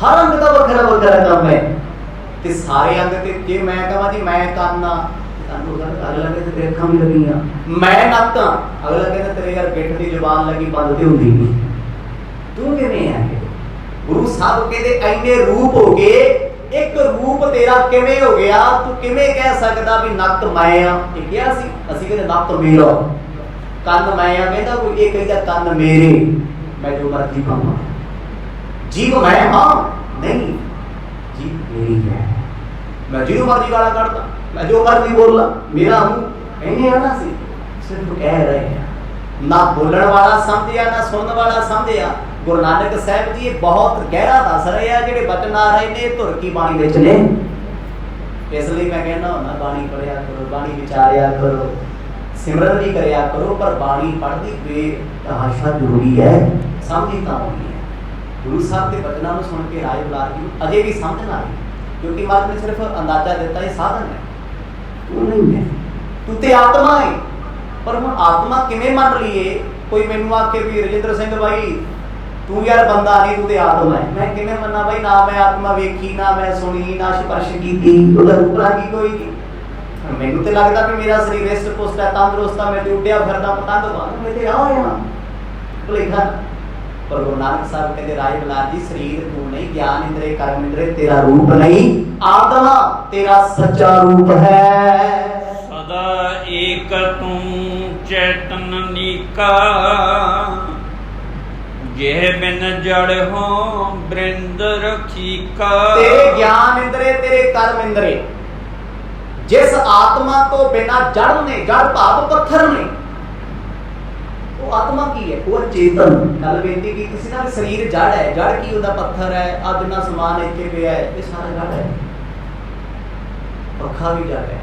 ਹਰ ਅੰਗ ਦਾ ਵੱਖਰਾ ਵੱਖਰਾ ਕੰਮ ਹੈ। ਤੇ ਸਾਰੇ ਅੰਗ ਤੇ ਜੇ ਮੈਂ ਕਹਾਂ ਜੀ ਮੈਂ ਕੰਨ ਆ, ਅਗਲਾ ਕਹਿੰਦਾ ਤੇਰੇ ਅੱਖਾਂ ਵੀ ਲੱਗੀਆਂ, ਮੈਂ ਨੱਕ ਆ, ਅਗਲਾ ਕਹਿੰਦਾ ਤੇਰੇ ਯਾਰ ਗਿੱਠ ਦੀ ਜ਼ੁਬਾਨ ਲੱਗੀ ਬੰਦ ਤੇ ਹੁੰਦੀ ਨਹੀਂ, ਤੂੰ ਕਿਵੇਂ ਹੈ? ਗੁਰੂ ਸਾਹਿਬ ਕਹਿੰਦੇ ਐਨੇ ਰੂਪ ਹੋ ਗਏ, ਇੱਕ ਰੂਪ ਤੇਰਾ ਕਿਵੇਂ ਹੋ ਗਿਆ? ਤੂੰ ਕਿਵੇਂ ਕਹਿ ਸਕਦਾ ਵੀ ਨੱਕ ਮੈਂ ਆ? ਇਹ ਕਿਹਾ ਸੀ ਅਸੀਂ ਕਹਿੰਦੇ ਨੱਕ ਮੇਰਾ, ਕੰਨ ਮੈਂ ਆ, ਕਹਿੰਦਾ ਕੋਈ ਇਹ ਕਹਿੰਦਾ ਕੰਨ ਮੇਰੇ, ਮੈਂ ਜੋ ਮਰਜ਼ੀ ਪਾਵਾਂ। ਜੀਭ ਮੈਂ ਹਾਂ ਨਹੀਂ, ਜੀਭ ਮੇਰੀ ਹੈ, ਮੈਂ ਜਿਹਨੂੰ ਮਰਜ਼ੀ ਗਾਲਾਂ ਕੱਢਦਾ, ਮੈਂ ਜੋ ਮਰਜ਼ੀ ਬੋਲਾਂ, ਮੇਰਾ ਹੂੰ। ਇਹਨੇ ਆਣਾ ਸੀ, ਸਿਰਫ ਕਹਿ ਰਹੇ ਆ, ਨਾ ਬੋਲਣ ਵਾਲਾ ਸਮਝਿਆ, ਨਾ ਸੁਣਨ ਵਾਲਾ ਸਮਝਿਆ। ਗੁਰੂ ਨਾਨਕ ਸਾਹਿਬ ਜੀ ਇਹ ਬਹੁਤ ਗਹਿਰਾ ਦੱਸ ਰਹੇ ਆ, ਜਿਹੜੇ ਬਚਨ ਆ ਰਹੇ ਨੇ ਧੁਰ ਕੀ ਬਾਣੀ ਵਿੱਚ ਨੇ। ਇਸ ਲਈ ਮੈਂ ਕਹਿੰਦਾ ਹੁੰਦਾ ਬਾਣੀ ਪੜਿਆ ਕਰੋ, ਬਾਣੀ ਵਿਚਾਰਿਆ ਕਰੋ, ਸਿਮਰਨ ਵੀ ਕਰਿਆ ਕਰੋ, ਪਰ ਬਾਣੀ ਪੜ੍ਹਦੀ ਬੇਤਹਾਸ਼ਾ ਜ਼ਰੂਰੀ ਹੈ, ਸਮਝੀ ਤਾਂ ਹੋਣੀ ਹੈ। ਗੁਰੂ ਸਾਹਿਬ ਦੇ ਬਚਨਾਂ ਨੂੰ ਸੁਣ ਕੇ ਰਾਏ ਬੁਲਾਰ ਜੀ ਅਜੇ ਵੀ ਸਮਝ ਨਾ ਆਈ, ਕਿਉਂਕਿ ਮਹਾਰਾਜ ਨੇ ਸਿਰਫ ਅੰਦਾਜ਼ਾ ਦਿੱਤਾ ਇਹ ਸਾਧਨ ਹੈ, ਤੂੰ ਨਹੀਂ ਹੈ, ਤੂੰ ਤੇ ਆਤਮਾ ਹੈ। ਪਰ ਹੁਣ ਆਤਮਾ ਕਿਵੇਂ ਮੰਨ ਲਈਏ? ਕੋਈ ਮੈਨੂੰ ਆਖੇ ਵੀ ਰਜਿੰਦਰ ਸਿੰਘ ਬਾਈ ਤੂੰ ਯਾਰ ਬੰਦਾ ਨਹੀਂ, ਤੂੰ ਤੇ ਆਤਮਾ ਹੈ, ਮੈਂ ਕਿਵੇਂ ਮੰਨਾਂ ਬਾਈ? ਨਾ ਮੈਂ ਆਤਮਾ ਵੇਖੀ, ਨਾ ਮੈਂ ਸੁਣੀ, ਨਾ ਸਪਰਸ਼ ਕੀਤੀ, ਉਹਦਾ ਰੂਪ ਰਾਗੀ ਕੋਈ ਨਹੀਂ। ਮੈਨੂੰ ਤੇ ਲੱਗਦਾ ਵੀ ਮੇਰਾ ਸਰੀਰ ਰਿਸ਼ਟ ਪੁਸ਼ਟ ਹੈ, ਤੰਦਰੁਸਤ ਹੈ, ਮੈਂ ਤੇ ਉੱਡਿਆ ਫਿਰਦਾ ਪਤੰਗ ਵਾਂਗ, ਮੈਂ ਤੇ ਆ ਹੋਇਆ ਭੁਲੇਖਾ। ਪਰ ਗੁਰੂ ਨਾਨਕ ਸਾਹਿਬ ਕਹਿੰਦੇ ਰਾਏ ਬੁਲਾਰ ਜੀ ਸਰੀਰ ਤੂੰ ਨਹੀਂ, ਗਿਆਨ ਇੰਦਰੇ ਕਰਮ ਇੰਦਰੇ ਤੇਰਾ ਰੂਪ ਨਹੀਂ, ਆਤਮਾ ਤੇਰਾ ਸੱਚਾ ਰੂਪ ਹੈ। ਸਦਾ ਏਕ ਤੂੰ ਚੇਤਨ ਨੀਕਾ, ਜਿਹ ਬਿਨ ਜੜ ਹੋ ਬ੍ਰਿੰਦ ਰਖੀਕਾ। ਤੇਰੇ ਗਿਆਨ ਇੰਦਰੇ ਤੇਰੇ ਕਰਮ ਇੰਦਰੇ ਜਿਸ ਆਤਮਾ ਤੋਂ ਬਿਨਾ ਜੜ ਨੇ, ਜੜ ਭਾਵ ਪੱਥਰ ਨੇ, ਉਹ ਆਤਮਾ ਕੀ ਹੈ? ਉਹ ਚੇਤਨ। ਕੱਲ ਬੇਨਤੀ ਕੀਤੀ ਸੀ ਨਾ ਸਰੀਰ ਜੜ ਹੈ, ਜੜ ਕੀ ਹੁੰਦਾ? ਪੱਥਰ ਹੈ, ਆ ਜਿੰਨਾ ਸਮਾਨ ਇੱਥੇ ਪਿਆ ਹੈ ਇਹ ਸਾਰਾ ਜੜ ਹੈ। ਪੱਖਾ ਵੀ ਜੜ ਹੈ,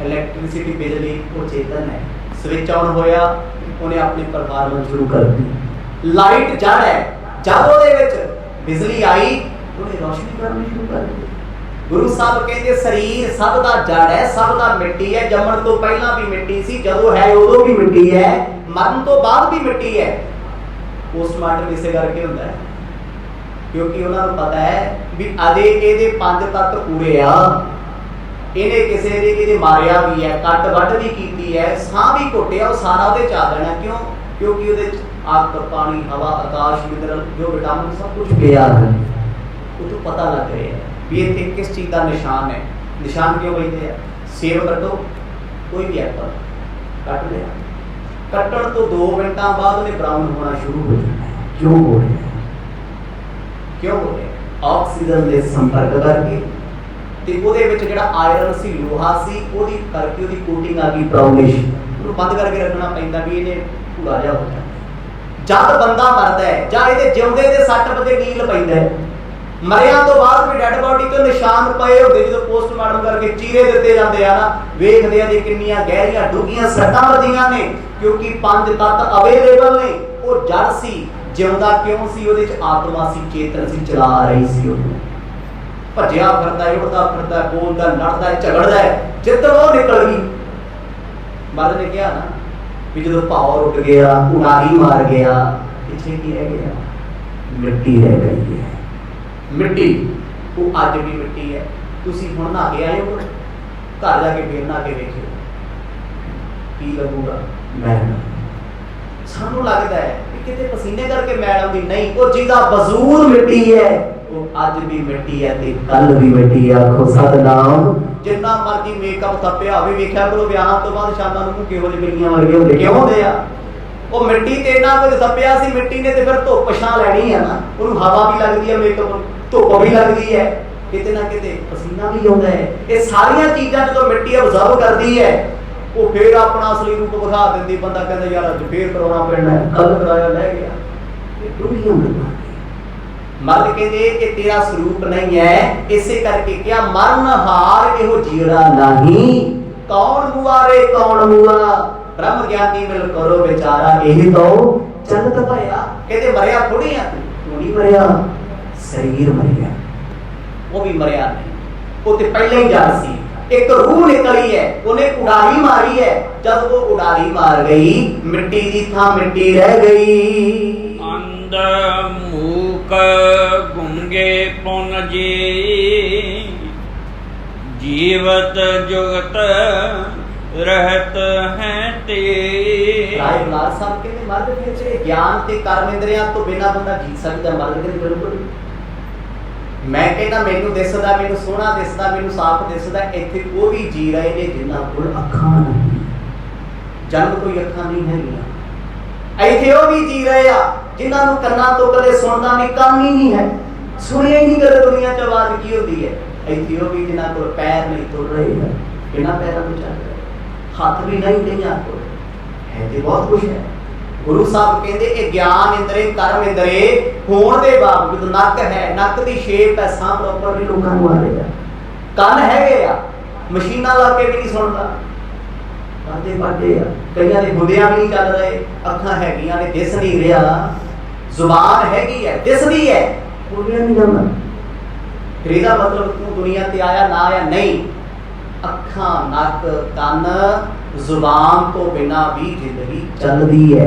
ਇਲੈਕਟ੍ਰਿਸਿਟੀ ਬਿਜਲੀ ਉਹ ਚੇਤਨ ਹੈ। ਸਵਿਚ ਆਨ ਹੋਇਆ, ਉਹਨੇ ਆਪਣੀ ਪਰਫਾਰਮੈਂਸ ਸ਼ੁਰੂ ਕਰ ਦਿੱਤੀ। ਲਾਈਟ ਜੜ ਹੈ, ਜਦ ਉਹਦੇ ਵਿੱਚ ਬਿਜਲੀ ਆਈ ਉਹਨੇ ਰੋਸ਼ਨੀ ਕਰਨੀ ਸ਼ੁਰੂ ਕਰ ਦਿੱਤੀ। ਗੁਰੂ ਸਾਹਿਬ ਕਹਿੰਦੇ ਸਰੀਰ ਸਭ ਦਾ ਜੜ ਹੈ, ਸਭ ਦਾ ਮਿੱਟੀ ਹੈ, ਜੰਮਣ ਤੋਂ ਪਹਿਲਾਂ ਵੀ ਮਿੱਟੀ ਸੀ, ਜਦੋਂ ਹੈ ਉਦੋਂ ਵੀ ਮਿੱਟੀ ਹੈ, ਮਰਨ ਤੋਂ ਬਾਅਦ ਵੀ ਮਿੱਟੀ ਹੈ। ਪੋਸਟਮਾਰਟਮ ਇਸੇ ਕਰਕੇ ਹੁੰਦਾ ਹੈ, ਕਿਉਂਕਿ ਉਹਨਾਂ ਨੂੰ ਪਤਾ ਹੈ ਵੀ ਅਜੇ ਇਹਦੇ 5 ਤੱਤ ਪੂਰੇ ਆ, ਇਹਨੇ ਕਿਸੇ ਨੇ ਇਹਦੇ ਮਾਰਿਆ ਵੀ ਹੈ, ਕੱਟ ਵੱਢ ਵੀ ਕੀਤੀ ਹੈ, ਸਾਹ ਵੀ ਘੁੱਟਿਆ, ਉਹ ਸਾਰਾ ਉਹਦੇ ਚ ਆ ਜਾਣਾ। ਕਿਉਂ? ਕਿਉਂਕਿ ਉਹਦੇ ਚ ਅੱਗ, ਪਾਣੀ, ਹਵਾ, ਆਕਾਸ਼, ਮਿਨਰਲ, ਜੋ ਵਿਟਾਮਿਨ ਸਭ ਕੁਝ ਪਿਆ ਹੈ। ਉਹ ਤੋਂ ਪਤਾ ਲੱਗ ਰਿਹਾ ਹੈ ਵੀ ਇੱਥੇ ਕਿਸ ਚੀਜ਼ ਦਾ ਨਿਸ਼ਾਨ ਹੈ। ਨਿਸ਼ਾਨ ਕਿਉਂ ਬੈਠੇ ਆ? ਸੇਬ ਕੱਟੋ, ਕੋਈ ਵੀ ਐਪਲ ਕੱਟ ਲਿਆ, ਕੱਟਣ ਤੋਂ 2 ਮਿੰਟਾਂ ਬਾਅਦ ਉਹਨੇ ਬਰਾਊਨ ਹੋਣਾ ਸ਼ੁਰੂ ਹੋ ਜਾਣਾ। ਕਿਉਂ ਹੋ ਰਿਹਾ? ਕਿਉਂ ਹੋ ਰਿਹਾ? ਆਕਸੀਜਨ ਦੇ ਸੰਪਰਕ ਕਰਕੇ, ਤੇ ਉਹਦੇ ਵਿੱਚ ਜਿਹੜਾ ਆਇਰਨ ਸੀ, ਲੋਹਾ ਸੀ, ਉਹਦੀ ਕਰਕੇ ਉਹਦੀ ਕੋਟਿੰਗ ਆ ਗਈ ਬਰਾਊਨਿਸ਼। ਉਹਨੂੰ ਬੰਦ ਕਰਕੇ ਰੱਖਣਾ ਪੈਂਦਾ ਵੀ ਇਹਨੇ ਪੂਰਾ ਜਿਹਾ ਹੋ ਜਾਂਦਾ। ਜਦ ਬੰਦਾ ਮਰਦਾ ਹੈ ਜਾਂ ਇਹਦੇ ਜਿਉਂਦੇ ਦੇ ਸੱਟ ਪਤੇ ਨੀਲ ਪੈਂਦਾ ਹੈ, ਮਰਿਆਂ ਤੋਂ ਬਾਅਦ ਵੀ ਡੈਡ ਬਾਡੀ ਤੋਂ ਨਿਸ਼ਾਨ ਪਏ ਹੁੰਦੇ, ਜਦੋਂ ਪੋਸਟਮਾਰਟਮ ਕਰਕੇ ਚੀਰੇ ਦਿੱਤੇ ਜਾਂਦੇ ਆ ਨਾ, ਵੇਖਦੇ ਆ ਜੀ ਕਿੰਨੀਆਂ ਗਹਿਰੀਆਂ ਡੂੰਘੀਆਂ ਸੱਟਾਂ ਵੱਜੀਆਂ ਨੇ, ਕਿਉਂਕਿ 5 ਤੱਤ ਅਵੇਲੇਬਲ ਨੇ। ਉਹ ਜੜ ਸੀ, ਜਿਉਂਦਾ ਕਿਉਂ ਸੀ? ਉਹਦੇ ਚ ਆਤਮਾ ਸੀ, ਚੇਤਨ ਸੀ, ਚਲਾ ਰਹੀ ਸੀ। ਉਹਨੂੰ ਭੱਜਿਆ ਫਿਰਦਾ, ਉੱਡਦਾ ਫਿਰਦਾ, ਬੋਲਦਾ, ਲੜਦਾ, ਝਗੜਦਾ, ਜਿੱਦ ਉਹ ਨਿਕਲ ਗਈ। ਮਰਦ ਨੇ ਕਿਹਾ ਨਾ ਵੀ ਜਦੋਂ ਪਾਵਰ ਉੱਡ ਗਿਆ, ਉਡਾਰੀ ਮਾਰ ਗਿਆ, ਪਿੱਛੇ ਕੀ ਰਹਿ ਗਿਆ? ਮਿੱਟੀ ਰਹਿ ਗਈ ਹੈ। ਮਿੱਟੀ, ਉਹ ਅੱਜ ਵੀ ਮਿੱਟੀ ਹੈ। ਤੁਸੀਂ ਹੁਣ ਨਹਾ ਕੇ ਆਏ ਹੋ, ਘਰ ਜਾ ਕੇ ਫੇਰ ਨਹਾ ਕੇ ਵੇਖਿਓ ਕੀ ਲੱਗੂਗਾ? ਮੈਲ। ਸਾਨੂੰ ਲੱਗਦਾ ਹੈ ਕਿ ਕਿਤੇ ਪਸੀਨੇ ਕਰਕੇ ਮੈਲ ਆਉਂਦੀ, ਨਹੀਂ, ਉਹ ਜਿਹਦਾ ਵਜੂਦ ਮਿੱਟੀ ਹੈ ਉਹ ਅੱਜ ਵੀ ਮਿੱਟੀ ਹੈ ਤੇ ਕੱਲ ਵੀ ਮਿੱਟੀ ਹੈ। ਆਖੋ ਸਤਿਨਾਮ। ਜਿੰਨਾ ਮਰਜੀ ਮੇਕਅਪ ਥੱਪਿਆ ਹੋਵੇ, ਵੇਖਿਆ ਕਰੋ ਵਿਆਹਾਂ ਤੋਂ ਬਾਅਦ ਸ਼ਾਮਾਂ ਨੂੰ ਕਿਹੋ ਜਿਹੇ ਬਿੱਲੀਆਂ ਵਰਗੇ ਹੁੰਦੇ, ਕਿਉਂ ਹੁੰਦੇ ਆ? ਉਹ ਮਿੱਟੀ ਤੇ ਇੰਨਾ ਕੁਝ ਥੱਪਿਆ ਸੀ ਮਿੱਟੀ ਨੇ, ਤੇ ਫਿਰ ਧੁੱਪ ਛਾਂ ਲੈਣੀ ਹੈ ਨਾ, ਉਹਨੂੰ ਹਵਾ ਵੀ ਲੱਗਦੀ ਹੈ, ਮੇਕਅਪ ਧੁੱਪ ਵੀ ਲੱਗਦੀ ਹੈ, ਕਿਤੇ ਨਾ ਕਿਤੇ ਪਸੀਨਾ ਵੀ ਆਉਂਦਾ ਹੈ। ਇਹ ਸਾਰੀਆਂ ਚੀਜ਼ਾਂ ਜਦੋਂ ਮਿੱਟੀ ਅਬਜ਼ਰਵ ਕਰਦੀ ਹੈ, ਉਹ ਫੇਰ ਆਪਣਾ ਅਸਲੀ ਰੂਪ ਵਿਖਾ ਦਿੰਦੀ। ਬੰਦਾ ਕਹਿੰਦਾ ਯਾਰ ਅੱਜ ਫੇਰ ਕਰਾਉਣਾ ਪੈਣਾ, ਕੱਲ ਕਰਾਇਆ ਲੈ ਗਿਆ। ਇਹ ਡੂੰਘੀਆਂ ਗੱਲਾਂ। ਮਰਦ ਕਹਿੰਦੇ ਕਿ ਤੇਰਾ ਸਰੂਪ ਨਹੀਂ ਹੈ, ਇਸੇ ਕਰਕੇ ਕਿਹਾ ਮਰਨ ਹਾਰ ਇਹੋ ਜੀੜਾ ਨਹੀਂ, ਕੌਣ ਮੁਆਰੇ ਕੌਣ ਮੂਆ, ਬ੍ਰਹਮ ਗਿਆਨੀ ਮਿਲ ਕਰੋ ਵਿਚਾਰਾ, ਇਹ ਤੋਂ ਚੰਤ ਭਾਇਆ। ਕਹਿੰਦੇ ਮਰਿਆ ਥੋੜੀ ਆ, ਤੂੰ ਨਹੀਂ ਮਰਿਆ, ਸਰੀਰ ਮਰਿਆ, ਉਹ ਵੀ ਮਰਿਆ ਨਹੀਂ, ਉਹ ਤੇ ਪਹਿਲਾਂ ਹੀ ਜੜ ਸੀ। ਇੱਕ ਰੂਹ ਨਿਕਲੀ ਹੈ, ਉਹਨੇ ਉਡਾਰੀ ਮਾਰੀ ਹੈ, ਜਦ ਉਹ ਉਡਾਰੀ ਮਾਰ ਗਈ, ਮਿੱਟੀ ਦੀ ਥਾਂ ਮਿੱਟੀ ਰਹਿ ਗਈ। ਅੰਧ ਮੂਕ ਗੁੰਗੇ ਪੁਨ ਜੀ, ਜੀਵਤ ਜੁਗਤ ਰਹਿਤ ਹੈ ਤੇ। ਰਾਏ ਬਲਾਰ ਸਾਹਿਬ ਕਹਿੰਦੇ ਮਰਦ ਵਿੱਚ ਗਿਆਨ ਤੇ ਕਰਮ ਇੰਦਰੀਆਂ ਤੋਂ ਬਿਨਾਂ ਬੰਦਾ ਜੀ ਸਕਦਾ? ਮਰਦ ਕਹਿੰਦੇ ਬਿਲਕੁਲ। ਮੈਂ ਕਹਿੰਦਾ ਮੈਨੂੰ ਦਿਸਦਾ, ਮੈਨੂੰ ਸੋਹਣਾ ਦਿਸਦਾ, ਮੈਨੂੰ ਸਾਫ਼ ਦਿਸਦਾ, ਇੱਥੇ ਉਹ ਵੀ ਜੀ ਰਹੇ ਨੇ ਜਿਨ੍ਹਾਂ ਕੋਲ ਅੱਖਾਂ ਨਹੀਂ, ਜਨਮ ਕੋਈ ਅੱਖਾਂ ਨਹੀਂ ਹੈਗੀਆਂ। ਇੱਥੇ ਉਹ ਵੀ ਜੀ ਰਹੇ ਆ ਜਿਨ੍ਹਾਂ ਨੂੰ ਕੰਨਾਂ ਤੋਂ ਕਦੇ ਸੁਣਦਾ ਨਹੀਂ, ਕੰਨ ਹੀ ਨਹੀਂ ਹੈ, ਸੁਣਿਆ ਹੀ ਨਹੀਂ ਕਦੇ ਦੁਨੀਆ 'ਚ ਆਵਾਜ਼ ਕੀ ਹੁੰਦੀ ਹੈ। ਇੱਥੇ ਉਹ ਵੀ ਜਿਨ੍ਹਾਂ ਕੋਲ ਪੈਰ ਨਹੀਂ, ਤੁਰ ਰਹੇ ਆ, ਬਿਨਾਂ ਪੈਰਾਂ ਤੋਂ ਚੱਲ ਰਹੇ, ਹੱਥ ਵੀ ਨਹੀਂ ਕਈਆਂ ਕੋਲ ਹੈ, ਤੇ ਬਹੁਤ ਕੁਛ ਹੈ। ਗੁਰੂ ਸਾਹਿਬ ਕਹਿੰਦੇ ਇਹ ਗਿਆਨ ਇੰਦਰੇ ਕਰਮ ਇੰਦਰੇ ਹੋਣ ਦੇ ਬਾਵਜੂਦ ਨੱਕ ਹੈ, ਨੱਕ ਦੀ ਸ਼ੇਪ ਹੈ, ਸਾਹ ਪ੍ਰੋਪਰ ਵੀ ਲੋਕਾਂ ਨੂੰ ਆ ਰਿਹਾ, ਕੰਨ ਹੈਗੇ ਆ, ਮਸ਼ੀਨਾਂ ਲਾ ਕੇ ਵੀ ਨਹੀਂ ਸੁਣਦਾ, ਕਾਦੇ ਬਾਡੇ ਆ, ਕਈਆਂ ਦੇ ਗੁੱਦਿਆਂ ਵੀ ਨਹੀਂ ਚੱਲ ਰਹੇ, ਅੱਖਾਂ ਹੈਗੀਆਂ ਨੇ, ਦਿਸ ਨਹੀਂ ਰਿਹਾ, ਜ਼ੁਬਾਨ ਹੈਗੀ ਹੈ, ਦਿਸਦੀ ਹੈ, ਬੋਲਿਆ ਨਹੀਂ ਜਾਂਦਾ। ਫਿਰ ਇਹਦਾ ਮਤਲਬ ਤੂੰ ਦੁਨੀਆ ਤੇ ਆਇਆ ਨਾ ਆਇਆ? ਨਹੀਂ। ਅੱਖਾਂ, ਨੱਕ, ਕੰਨ, ਜ਼ੁਬਾਨ ਤੋਂ ਬਿਨਾਂ ਵੀ ਜ਼ਿੰਦਗੀ ਚੱਲਦੀ ਹੈ।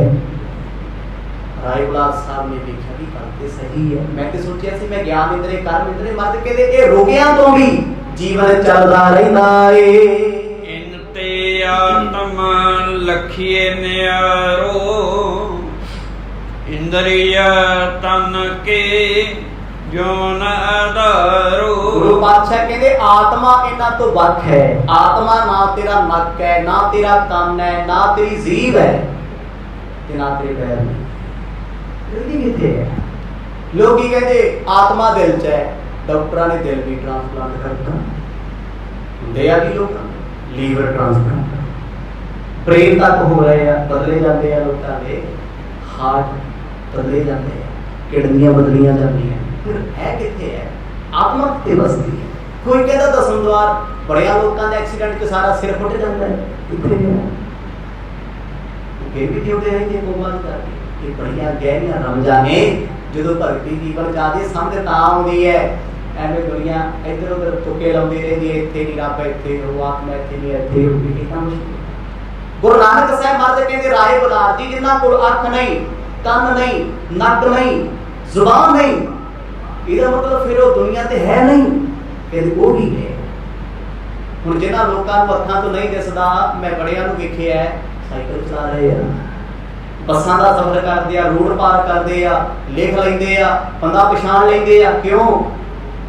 ਰਾਏ ਬਲਾਰ ਸਾਹਿਬ ਨੇ ਦੇਖਿਆ ਵੀ ਗੱਲ ਤੇ ਸਹੀ ਹੈ। ਮੈਂ ਤੇ ਸੋਚਿਆ ਸੀ ਮੈਂ ਗਿਆਨ ਇੰਦਰੇ ਕਰਮ ਇੰਦਰੇ, ਮਰਦ ਕਹਿੰਦੇ ਇਹ ਰੋਗਿਆਂ ਤੋਂ ਵੀ ਜੀਵਨ ਚੱਲਦਾ ਰਹਿੰਦਾ ਏ। ਇਨ ਤੇ ਆਤਮ ਲਖੀਏ ਨਿਆਰੋ, ਇੰਦਰੀਆ ਤਨ ਕੇ ਜੋਨ ਆਧਾਰੋ। ਗੁਰੂ ਪਾਤਸ਼ਾਹ ਕਹਿੰਦੇ ਆਤਮਾ ਇਹਨਾਂ ਤੋਂ ਵੱਖ ਹੈ। ਆਤਮਾ ਨਾ ਤੇਰਾ ਨੱਕ ਹੈ, ਨਾ ਤੇਰਾ ਕੰਨ ਹੈ, ਨਾ ਤੇਰੀ ਜੀਭ ਹੈ, ਤੇ ਨਾ ਤੇਰੇ ਪੈਰ ਨੇ। ਇਹਦੀ ਕਿੱਥੇ ਹੈ? ਲੋਕੀ ਕਹਿੰਦੇ ਆਤਮਾ ਦਿਲ 'ਚ ਹੈ, ਡਾਕਟਰਾਂ ਨੇ ਦਿਲ ਵੀ ਟ੍ਰਾਂਸਪਲਾਂਟ ਕਰਤਾ, ਹੁੰਦੇ ਆ ਜੀ ਲੋਕਾਂ ਦੇ ਲੀਵਰ ਟ੍ਰਾਂਸਪਲਾਂਟ, ਬ੍ਰੇਨ ਤੱਕ ਹੋ ਰਹੇ ਆ, ਬਦਲੇ ਜਾਂਦੇ ਆ ਲੋਕਾਂ ਦੇ, ਹਾਰਟ ਬਦਲੇ ਜਾਂਦੇ ਆ, ਕਿਡਨੀਆਂ ਬਦਲੀਆਂ ਜਾਂਦੀਆਂ। ਫਿਰ ਹੈ ਕਿੱਥੇ ਹੈ? ਆਤਮਾ ਕਿੱਥੇ ਵਸਦੀ ਹੈ? ਕੋਈ ਕਹਿੰਦਾ ਦਸਮ ਦਵਾਰ, ਬੜਿਆਂ ਲੋਕਾਂ ਦੇ ਐਕਸੀਡੈਂਟ 'ਚ ਸਾਰਾ ਸਿਰ ਫੁੱਟ ਜਾਂਦਾ ਹੈ, ਕਿੱਥੇ ਹੈ? ਫਿਰ ਵੀ ਜਿਉਂਦੇ ਰਹਿੰਦੇ ਕੋਮਾਂ ਕਰਕੇ। ਇਹ ਬੜੀਆਂ ਗਹਿਰੀਆਂ ਰਮਜ਼ਾਂ ਨੇ। ਜਦੋਂ ਭਗਤੀ ਜੀਵਨ ਜਾਦੇ ਸਮਝ ਤਾਂ ਆਉਂਦੀ ਹੈ, ਐਵੇਂ ਦੁਨੀਆ ਇੱਧਰ ਉੱਧਰ ਤੁਕੇ ਲਾਉਂਦੀ ਰਹਿੰਦੀ ਹੈ, ਇੱਥੇ ਨਹੀਂ ਰੱਬ, ਇੱਥੇ ਉਹ ਆਤਮਾ, ਇੱਥੇ ਨਹੀਂ, ਇੱਥੇ ਉਹ ਵੀ ਕਿੰਨਾ ਮੁਸ਼ਕਿਲ। ਗੁਰੂ ਨਾਨਕ ਸਾਹਿਬ ਮਹਾਰਾਜ ਕਹਿੰਦੇ ਰਾਏ ਬੁਲਾਰ ਜੀ ਜਿਨ੍ਹਾਂ ਕੋਲ ਅੱਖ ਨਹੀਂ, ਕੰਨ ਨਹੀਂ, ਨੱਕ ਨਹੀਂ, ਜ਼ੁਬਾਨ ਨਹੀਂ, ਇਹਦਾ ਮਤਲਬ ਫਿਰ ਉਹ ਦੁਨੀਆ ਤੇ ਹੈ ਨਹੀਂ, ਕਹਿੰਦੇ ਉਹ ਵੀ ਹੈ। ਹੁਣ ਜਿਨ੍ਹਾਂ ਲੋਕਾਂ ਨੂੰ ਅੱਖਾਂ ਤੋਂ ਨਹੀਂ ਦਿਸਦਾ, ਮੈਂ ਬੜਿਆਂ ਨੂੰ ਵੇਖਿਆ ਸਾਈਕਲ ਚਲਾ ਰਹੇ ਆ, ਬੱਸਾਂ ਦਾ ਸਫ਼ਰ ਕਰਦੇ ਆ, ਰੋਡ ਪਾਰ ਕਰਦੇ ਆ, ਲਿਖ ਲੈਂਦੇ ਆ, ਬੰਦਾ ਪਛਾਣ ਲੈਂਦੇ ਆ, ਕਿਉਂ?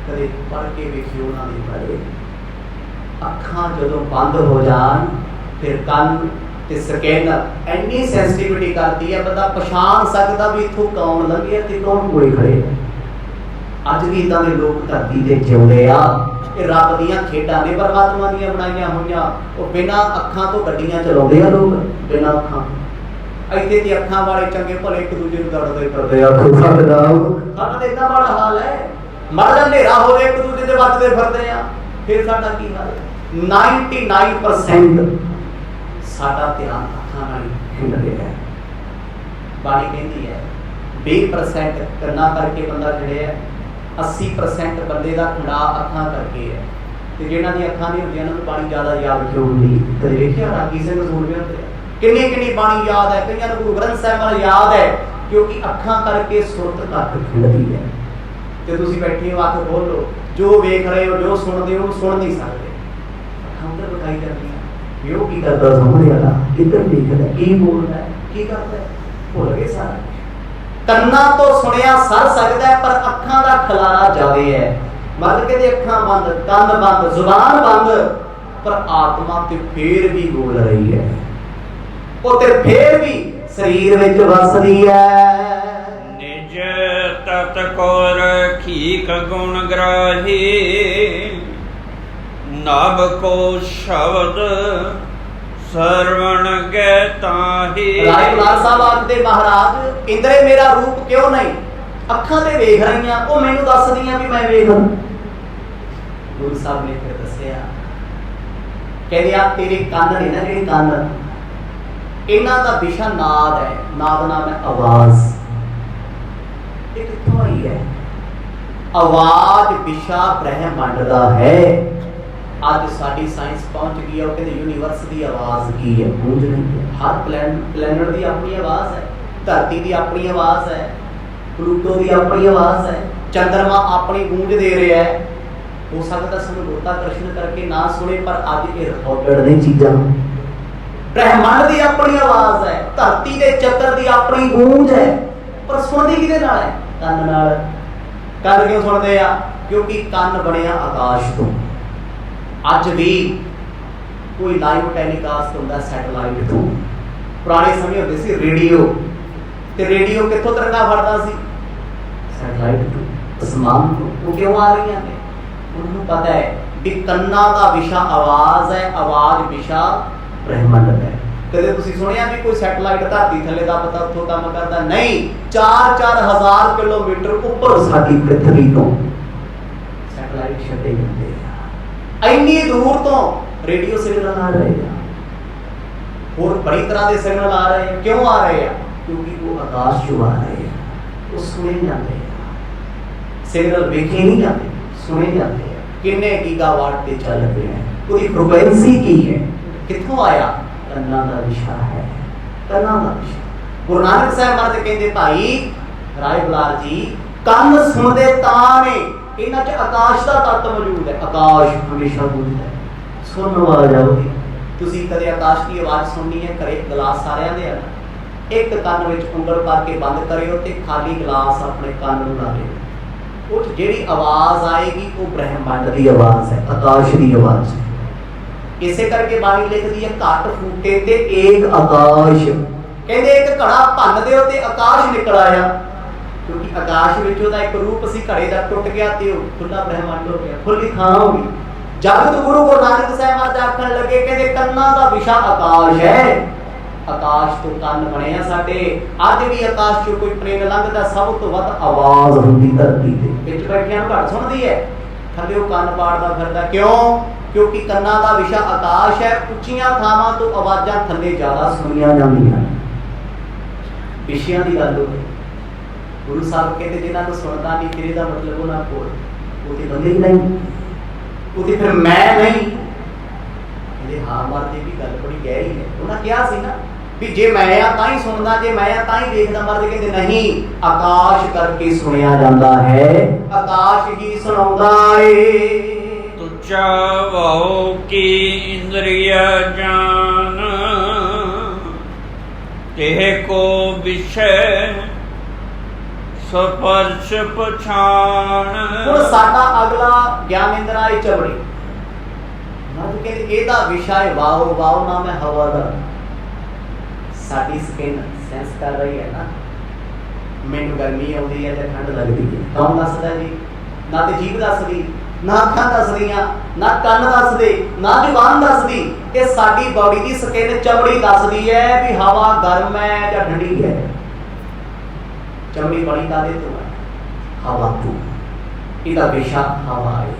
ਕਦੇ ਪੜ੍ਹ ਕੇ ਵੇਖਿਓ ਉਹਨਾਂ ਦੇ ਬਾਰੇ। ਅੱਖਾਂ ਜਦੋਂ ਬੰਦ ਹੋ ਜਾਣ, ਫਿਰ ਕੰਨ ਤੇ ਸਕਿਨ ਇੰਨੀ ਸੈਂਸਿਟੀਵਿਟੀ ਕਰਦੀ ਹੈ, ਬੰਦਾ ਪਛਾਣ ਸਕਦਾ ਵੀ ਇੱਥੋਂ ਕੌਣ ਲੰਘਿਆ ਤੇ ਕੌਣ ਕੋਲੇ ਖੜੇ। ਅੱਜ ਵੀ ਇਦਾਂ ਦੇ ਲੋਕ ਧਰਤੀ ਤੇ ਜਿਉਂਦੇ ਆ, ये रब दीयां खेडां ने, परमात्मा दीयां बनाईयां होईयां। वो बिना अखां तो गड्डियां चलाउंदे आ लोग, बिना अखां। इत्थे ते अखां वाले चंगे भले एक दूजे नूं दड़दे फिरदे आ, साडा ते इन्ना माड़ा हाल है। माड़ा हनेरा होवे एक दूजे दे बचदे फिरदे आ, फिर साडा की हाल है? 99% साडा ध्यान अखां नाल खिंड रिहा है। बाणी कहती है 20% कन्ना करके बंदा खिड़िया, 80% बंदे का खिड़ा अखां करके है। तो जिन्हां दी अखां नहीं होंदियां उन्हां नूं बाणी ज़्यादा याद क्यों होंदी? कदे वेखिया रागी सिंह सूरमे होंदे किन्नी किन्नी बाणी याद है, कईयां नूं गुरु ग्रंथ साहिब वाल याद है, क्योंकि अखां करके सुरत घट खिंडदी है। तो तुसीं बैठे हो, अख खोल लो, जो वेख रहे हो, जो सुनदे हो, सुन नहीं सकते, अखां उधर बकाई करदियां। यो की करदा सामने वाला, किधर देखदा, की बोलदा है, की करदा है, भुल गए सारा। कन्ना तो सुनिया सर सकता है, पर अखां दा खलारा ज्यादा है। मतलब कहते अखां बंद, कन बंद, जुबान बंद, पर आत्मा ते फिर भी बोल रही है, वो ते फिर भी शरीर विच वसदी है। निज तत को रखी गुण ग्राही, नभ को शब्द सरवण गताही। राय बुलार साहब आखदे महाराज इंद्रे मेरा रूप क्यों नहीं, अखां ते वेख रहीआं, ओ मैनूं दसदियां भी मैं वेख। गुरु साहब ने फिर दस्सिया, कहदे आ तेरे कंन ने ना, जेहड़े कंन, इन्हां दा विशा नाद है, नाद नाम है आवाज। ये कित्थों आई है? आवाज विशा ब्रह्मंड दा है। आज साडी साइंस पहुंच गई है, कहते यूनीवर्स की आवाज़ की है, गूंज रही है। हर प्लैनेट की अपनी आवाज़ है, धरती की अपनी आवाज़ है, प्लूटो की अपनी आवाज़ है, चंद्रमा अपनी गूंज दे रहा है। हो सकता सानूं गुरुत्वाकर्षण करके ना सुने, पर अज ये रिकॉर्डेड ने चीज़ां। ब्रह्मांड की अपनी आवाज़ है, धरती के चक्कर की अपनी गूंज है, पर सुनदी किहदे नाल है? कन नाल। कन क्यों सुनते आ? क्योंकि कन बनिया आकाश तो। अज भी कोई लाइव टेलीकास्ट होंदा सैटेलाइट तो। पुराने समय होंदे सी रेडियो, ते रेडियो कित्थों तरंगा फड़दा सी? सैटेलाइट तो, आसमान तो। वो क्यों आ रही हैं? उन्होंने पता है कि कन्ना का विशा आवाज है, आवाज विशा ब्रह्मंड है। कदे तुसीं सुनिया भी कोई सैटेलाइट धरती थले दा पता उत्थों काम करदा? नहीं, 4-4 हज़ार किलोमीटर ऊपर साडी पृथ्वी तो सैटेलाइट छड्डे जांदे आ। इन्नी दूर तो रेडियो सिग्नल आ रहे हैं, और बड़ी तरह के सिग्नल आ रहे हैं। क्यों आ रहे हैं? क्योंकि वो आकाश जो आ रहे हैं वो सुने जाते हैं। सिग्नल वेखे नहीं जाते, सुने जाते हैं। किन्ने गीगावाट पे चल रहे हैं, उसकी फ्रीक्वेंसी की है, कित्थों आया? कन्ना का विशा है, कन्ना का विशा। गुरु नानक साहब महाराज कहते भाई राय बुलार जी, कन सुनते तां ने, इन्हां च आकाश का तत्व मौजूद है। आकाश हमेशा गूंजदा है, सुन आवाज आउगी। तुसीं कदे आकाश की आवाज़ सुननी है? घरे गिलास सारिਆਂ ਦੇ ਆ, एक कन विच उंगल पा के बंद करियो ते खाली गिलास अपने कन नूं ला लियो। उस जिहड़ी आवाज़ आएगी वो ब्रह्मंड की आवाज़ है, आकाश की आवाज़ है। इसे करके बाणी लिखदी है, घट फूटे ते एक आकाश। कहंदे एक घड़ा भन्न दिओ ते आकाश निकल आया, क्योंकि आकाश विच ओहदा एक रूप सी, घड़े दा टुट गया ते खुला ब्रह्मंड हो गया, खुली थां हो गई। जगत गुरु नानक साहब महाराज आखण लगे, कहंदे कन्ना दा विशा आकाश है, आकाश तो कन बने आ साडे। अज भी आकाश चों कोई प्लेन लंघदा, सब तो वध आवाज़ हुंदी धरती ते, विच बैठियां नूं घट सुणदी है, थल्ले ओह कन पाड़दा फिरदा। क्यों? क्योंकि कन्ना दा विशा आकाश है। उच्चियां थावां तो आवाज़ां थल्ले ज़्यादा सुणीआं जांदियां। विषयां दी गल होवे, गुरु साहब कहते जिन्होंने सुनता नहीं, फिर इसका मतलब उन्होंने कोल वो तो बंदे ही नहीं, वो तो फिर मैं नहीं। कहते हाँ मर्द की गल बड़ी गहरी है। उन्हें क्या सी ना भी जे मैं आ तां ही सुनदा, जे मैं आ तां ही देखदा। मर्द कहते नहीं, आकाश करके सुनिया जाता है, आकाश ही सुनाउंदा है। तुच्चा वाओ की इंद्रिय जान, तेह को विषय स्पर्श पछाण। हुण साडा अगला ज्ञान इंद्र आई चमड़ी। मर्द कहते एदा विषय वाओ, वाओ नाम है हवा दा। साडी स्किन सेंस कर रही है ना, मैनूं गर्मी आउंदी है ते ठंड लगदी है। कौन दसदा जी? ना ते जीभ दसदी, ना अखां दसदियां, ना कन दसदे, ना जुबान दसदी। ये साडी बॉडी की स्किन चमड़ी दसदी है भी हवा गर्म है या ठंडी है। चमड़ी बड़ी कादे तो है? हवा तो। इहदा विशा हवा है,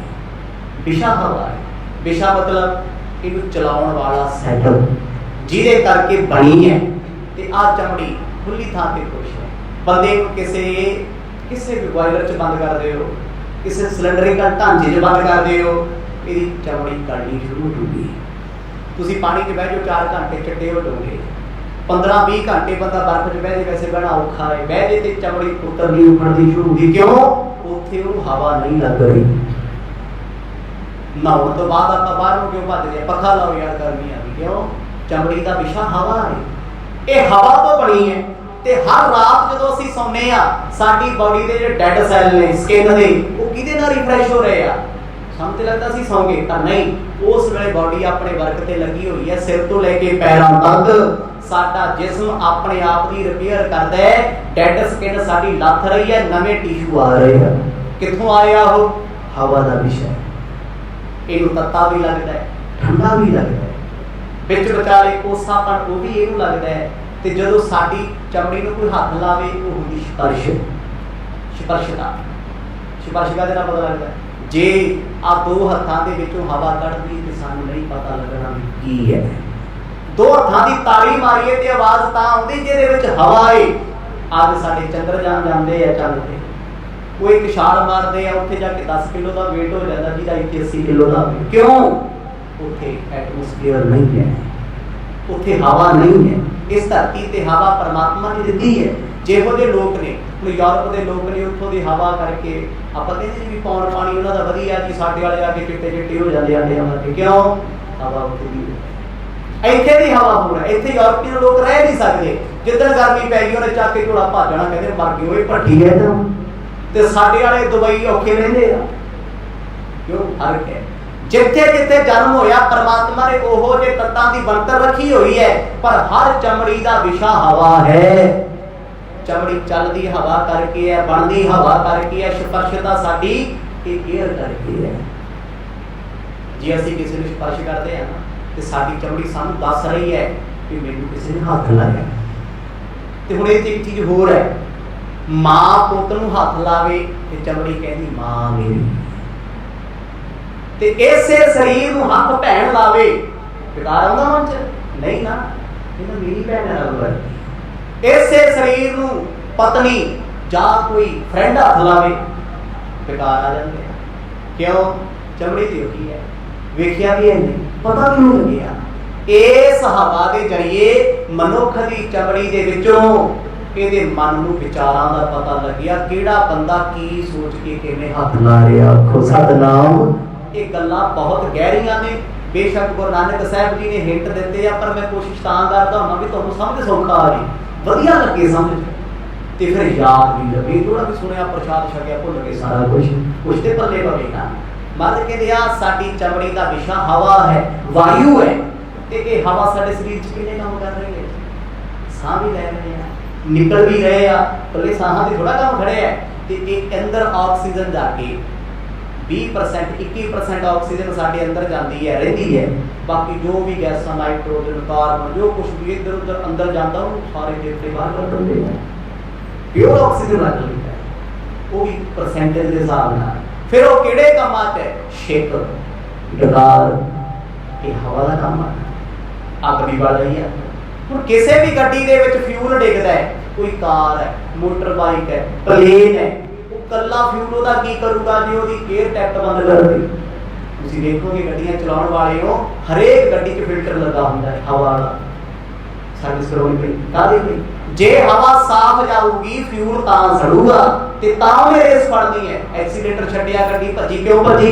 विशा हवा है। विशा मतलब इहनूं चलाउण वाला सैटल जिहदे करके बनी है। ते आ चमड़ी खुली थां ते खुश है। बंदे नूं किसे भी बॉयलर च बंद कर दिओ, किसी सिलेंडरिकल ढांचे च बंद कर दिओ, इहदी चमड़ी गलनी शुरू हो जूगी। तुसीं पानी च बह जाओ 4 घंटे चिट्टे हो जाओगे, 15-20 घंटे बंदा बर्फ च बह जाए, वैसे बहना औखा है, बह जाए तो चमड़ी उतरनी उखड़नी शुरू होगी। क्यों? उत्थे उहनूं हवा नहीं लग रही। नहाउण तो बाद आपां बाहरों क्यों भजदे? पक्खा लाओ यार, गर्मी आ गई। क्यों? चमड़ी का विशा हवा है। ये हवा तो बनी है। ते हर रात जदों असीं सौंने आ, साडी बॉडी दे जे डेड सैल ने स्किन दे, वो किहदे नाल रिफ्रैश हो रहे आ? ਸਾਨੂੰ ਤੇ ਲੱਗਦਾ ਸੀ ਸੌਂ ਗਏ, ਪਰ ਨਹੀਂ। ਉਸ ਵੇਲੇ ਬਾਡੀ ਆਪਣੇ ਵਰਕ ਤੇ ਲੱਗੀ ਹੋਈ ਹੈ। ਸਿਰ ਤੋਂ ਲੈ ਕੇ ਪੈਰਾਂ ਤੱਕ ਸਾਡਾ ਜਿਸਮ ਆਪਣੇ ਆਪ ਦੀ ਰਿਪੇਅਰ ਕਰਦਾ ਹੈ। ਡੈਡ ਸਕਿਨ ਸਾਡੀ ਲੱਥ ਰਹੀ ਹੈ, ਨਵੇਂ ਟਿਸ਼ੂ ਆ ਰਹੇ ਆ। ਕਿੱਥੋਂ ਆਇਆ ਉਹ? ਹਵਾ ਦਾ ਵਿਸ਼ਾ। ਇਹਨੂੰ ਤੱਤਾ ਵੀ ਲੱਗਦਾ ਹੈ, ਠੰਡਾ ਵੀ ਲੱਗਦਾ ਹੈ, ਵਿੱਚ ਵਿਚਾਲੇ ਕੋਸਾਪਣ ਉਹ ਵੀ ਇਹਨੂੰ ਲੱਗਦਾ ਹੈ। ਤੇ ਜਦੋਂ ਸਾਡੀ ਚਮੜੀ ਨੂੰ ਕੋਈ ਹੱਥ ਲਾਵੇ, ਉਹ ਹੁੰਦੀ ਸਪਰਸ਼। ਸਪਰਸ਼ਤਾ ਦੇ ਨਾਲ ਪਤਾ ਲੱਗਦਾ। ਜੇ ਆ ਦੋ ਹੱਥਾਂ ਦੇ ਵਿੱਚੋਂ ਹਵਾ ਕੱਢਦੀ ਤੇ ਸਾਨੂੰ ਨਹੀਂ ਪਤਾ ਲੱਗਣਾ ਵੀ ਕੀ ਹੈ। ਦੋ ਹੱਥਾਂ ਦੀ ਤਾੜੀ ਮਾਰੀਏ ਤੇ ਆਵਾਜ਼ ਤਾਂ ਆਉਂਦੀ ਜਿਹਦੇ ਵਿੱਚ ਹਵਾ ਏ। ਅੱਜ ਸਾਡੇ ਚੰਦਰਯਾਨ ਜਾਂਦੇ ਆ ਚੱਲ ਕੇ, ਉਹ ਇੱਕ ਛਾਲ ਮਾਰਦੇ ਆ, ਉੱਥੇ ਜਾ ਕੇ 10 ਕਿਲੋ ਦਾ weight ਹੋ ਜਾਂਦਾ, ਜਿਹਦਾ ਇੱਥੇ 80 ਕਿਲੋ ਦਾ। ਕਿਉਂ? ਉੱਥੇ ਐਟਮੋਸਫੀਅਰ ਨਹੀਂ ਹੈ, ਉੱਥੇ ਹਵਾ ਨਹੀਂ ਹੈ। ਇਸ ਧਰਤੀ ਤੇ ਹਵਾ ਪਰਮਾਤਮਾ ਨੇ ਦਿੱਤੀ ਹੈ। ਜਿਹੋ ਜਿਹੇ ਲੋਕ ਨੇ, ਹੁਣ ਯੂਰਪ ਦੇ ਲੋਕ ਨੇ, ਉੱਥੋਂ ਦੀ ਹਵਾ ਕਰਕੇ ਆਪਾਂ ਕਹਿੰਦੇ ਜੀ ਵੀ ਪੌਣ ਪਾਣੀ ਉਹਨਾਂ ਦਾ ਵਧੀਆ ਜੀ, ਸਾਡੇ ਵਾਲੇ ਆ ਕੇ ਚਿੱਟੇ ਚਿੱਟੇ ਹੋ ਜਾਂਦੇ ਆਂਡੇ ਵਰਗੇ। ਕਿਉਂ? ਹਵਾ ਉੱਥੇ ਦੀ ਹੈ। ਇੱਥੇ ਦੀ ਹਵਾ ਹੋਰ ਹੈ। ਇੱਥੇ ਯੂਰਪੀਅਨ ਲੋਕ ਰਹਿ ਨਹੀਂ ਸਕਦੇ। ਜਿੱਦਣ ਗਰਮੀ ਪੈ ਗਈ ਉਹਨੇ ਚੱਕ ਕੇ ਝੋਲਾ ਭਾਜਣਾ, ਕਹਿੰਦੇ ਮਰ ਗਏ, ਉਹ ਭੱਠੀ ਹੈ ਤਾਂ। ਤੇ ਸਾਡੇ ਵਾਲੇ ਦੁਬਈ ਔਖੇ ਰਹਿੰਦੇ ਆ। ਕਿਉਂ? ਫਰਕ ਹੈ। ਜਿੱਥੇ ਜਿੱਥੇ ਜਨਮ ਹੋਇਆ, ਪਰਮਾਤਮਾ ਨੇ ਉਹੋ ਜਿਹੇ ਤੱਤਾਂ ਦੀ ਬਣਤਰ ਰੱਖੀ ਹੋਈ ਹੈ। ਪਰ ਹਰ ਚਮੜੀ ਦਾ ਵਿਸ਼ਾ ਹਵਾ ਹੈ। ਚਮੜੀ ਚੱਲਦੀ ਹਵਾ ਕਰਕੇ ਹੈ, ਬਣਦੀ ਹਵਾ ਕਰਕੇ ਹੈ। ਸਪਰਸ਼ਤਾ ਸਾਡੀ ਇਹ ਏਅਰ ਕਰਕੇ ਹੈ। ਜੇ ਅਸੀਂ ਕਿਸੇ ਨੂੰ ਸਪਰਸ਼ ਕਰਦੇ ਹਾਂ ਨਾ, ਤੇ ਸਾਡੀ ਚਮੜੀ ਸਾਨੂੰ ਦੱਸ ਰਹੀ ਹੈ ਕਿ ਮੈਨੂੰ ਕਿਸੇ ਨੇ ਹੱਥ ਲਾਇਆ। ਤੇ ਹੁਣ ਇਹ ਤੇ ਇੱਕ ਚੀਜ਼ ਹੋਰ ਹੈ, ਮਾਂ ਪੁੱਤ ਨੂੰ ਹੱਥ ਲਾਵੇ ਤੇ ਚਮੜੀ ਕਹਿੰਦੀ ਮਾਂ ਮੇਰੀ। ਤੇ ਇਸੇ ਸਰੀਰ ਨੂੰ ਹੱਥ ਭੈਣ ਲਾਵੇ, ਪਿਆਰ ਆਉਂਦਾ ਮਨ ਚ? ਨਹੀਂ ਨਾ, ਇਹ ਤਾਂ ਮੇਰੀ ਭੈਣ ਹੈ। ਇਸੇ ਸਰੀਰ ਨੂੰ ਪਤਨੀ ਜਾਂ ਕੋਈ ਫਰੈਂਡ ਹੱਥ ਲਾਵੇ, ਪਿਆਰ ਆ ਜਾਂਦੇ ਆ। ਕਿਉਂ? ਚਮੜੀ ਤੇ ਹੋਈ ਹੈ, ਵੇਖਿਆ ਵੀ ਹੈ ਨਹੀਂ, ਪਤਾ ਵੀ ਨਹੀਂ ਲੱਗਿਆ। ਇਸ ਹਵਾ ਦੇ ਜਰੀਏ ਮਨੁੱਖ ਦੀ ਚਮੜੀ ਦੇ ਵਿੱਚੋਂ ਇਹਦੇ ਮਨ ਨੂੰ ਵਿਚਾਰਾਂ ਦਾ ਪਤਾ ਲੱਗਿਆ, ਕਿਹੜਾ ਬੰਦਾ ਕੀ ਸੋਚ ਕੇ ਕਿਵੇਂ ਹੱਥ ਲਾ ਰਿਹਾ। ਆਖੋ ਸਤਿਨਾਮ। ਇਹ ਗੱਲਾਂ ਬਹੁਤ ਗਹਿਰੀਆਂ ਨੇ। ਬੇਸ਼ੱਕ ਗੁਰੂ ਨਾਨਕ ਸਾਹਿਬ ਜੀ ਨੇ ਹਿੰਟ ਦਿੱਤੇ ਆ, ਪਰ ਮੈਂ ਕੋਸ਼ਿਸ਼ ਤਾਂ ਕਰਦਾ ਹੁੰਦਾ ਵੀ ਤੁਹਾਨੂੰ ਸਮਝ ਸੌਖਾ ਆ ਜੀ, ਵਧੀਆ ਲੱਗੇ ਸਮਝ, ਤੇ ਫਿਰ ਯਾਦ ਵੀ ਲੱਗੇ। ਥੋੜਾ ਵੀ ਸੁਣਿਆ, ਪ੍ਰਸ਼ਾਦ ਛਕਿਆ, ਭੁੱਲ ਗਏ ਸਾਰਾ ਕੁਛ ਤੇ ਪੱਲੇ ਪਵੇਗਾ। ਮਤਲਬ ਕਹਿੰਦੇ ਆ ਸਾਡੀ ਚਮੜੀ ਦਾ ਵਿਸ਼ਾ ਹਵਾ ਹੈ, ਵਾਯੂ ਹੈ। ਤੇ ਇਹ ਹਵਾ ਸਾਡੇ ਸਰੀਰ 'ਚ ਕਿੰਨੇ ਕੰਮ ਕਰ ਰਹੀ ਹੈ? ਸਾਹ ਵੀ ਲੈ ਰਹੇ ਆ, ਨਿਕਲ ਵੀ ਰਹੇ ਆ, ਇਕੱਲੇ ਸਾਹਾਂ ਦੇ ਥੋੜਾ ਕੰਮ ਖੜੇ ਹੈ। ਤੇ ਇਹ ਅੰਦਰ ਆਕਸੀਜਨ ਜਾ ਕੇ 20% 21% ਆਕਸੀਜਨ ਸਾਡੇ ਅੰਦਰ ਜਾਂਦੀ ਹੈ, ਰਹਿੰਦੀ ਹੈ। ਬਾਕੀ ਜੋ ਵੀ ਗੈਸਾਂ, ਨਾਈਟ੍ਰੋਜਨ, ਕਾਰਬਨ, ਜੋ ਕੁਛ ਵੀ ਇੱਧਰ ਉੱਧਰ ਅੰਦਰ ਜਾਂਦਾ, ਉਹ ਸਾਰੇ ਫੇਫੜੇ ਬਾਹਰ ਕੱਢ ਦਿੰਦੇ ਆ। ਪਿਓਰ ਆਕਸੀਜਨ ਰੱਖ ਲੈਂਦਾ, ਉਹ ਵੀ ਪਰਸੈਂਟੇਜ ਦੇ ਹਿਸਾਬ ਨਾਲ। ਫਿਰ ਉਹ ਕਿਹੜੇ ਕੰਮਾਂ 'ਚ ਹੈ? ਛਿੱਕ, ਡਕਾਰ, ਇਹ ਹਵਾ ਦਾ ਕੰਮ ਆ। ਅੱਗ ਵੀ ਬਲ ਰਹੀ ਹੈ। ਹੁਣ ਕਿਸੇ ਵੀ ਗੱਡੀ ਦੇ ਵਿੱਚ ਫਿਊਲ ਡਿੱਗਦਾ ਹੈ, ਕੋਈ ਕਾਰ ਹੈ, ਮੋਟਰ ਬਾਈਕ ਹੈ, ਪਲੇਨ ਹੈ, ਕੱਲਾ ਫਿਊਲ ਉਹਦਾ ਕੀ ਕਰੂਗਾ ਜੇ ਉਹਦੀ 에ਅਰ ਟੈਕਟ ਬੰਦ ਕਰ ਦਿੱਤੀ? ਤੁਸੀਂ ਦੇਖੋਗੇ ਗੱਡੀਆਂ ਚਲਾਉਣ ਵਾਲੇ ਹੋ, ਹਰੇਕ ਗੱਡੀ 'ਚ ਫਿਲਟਰ ਲੱਗਾ ਹੁੰਦਾ ਹੈ ਹਵਾ ਦਾ, ਸਰਵਿਸ ਕਰਾਉਣੀ ਪਈ ਕਾਹਦੇ ਲਈ? ਜੇ ਹਵਾ ਸਾਫ਼ ਜਾਊਗੀ, ਫਿਊਲ ਤਾਂ ਸੜੂਗਾ ਤੇ ਤਾਂ ਉਹਨੇ ਰੇਸ ਫੜਨੀ ਹੈ। ਐਕਸੀਡੈਂਟ ਛੱਡਿਆ, ਗੱਡੀ ਭੱਜੀ, ਕਿਉਂ ਭੱਜੀ?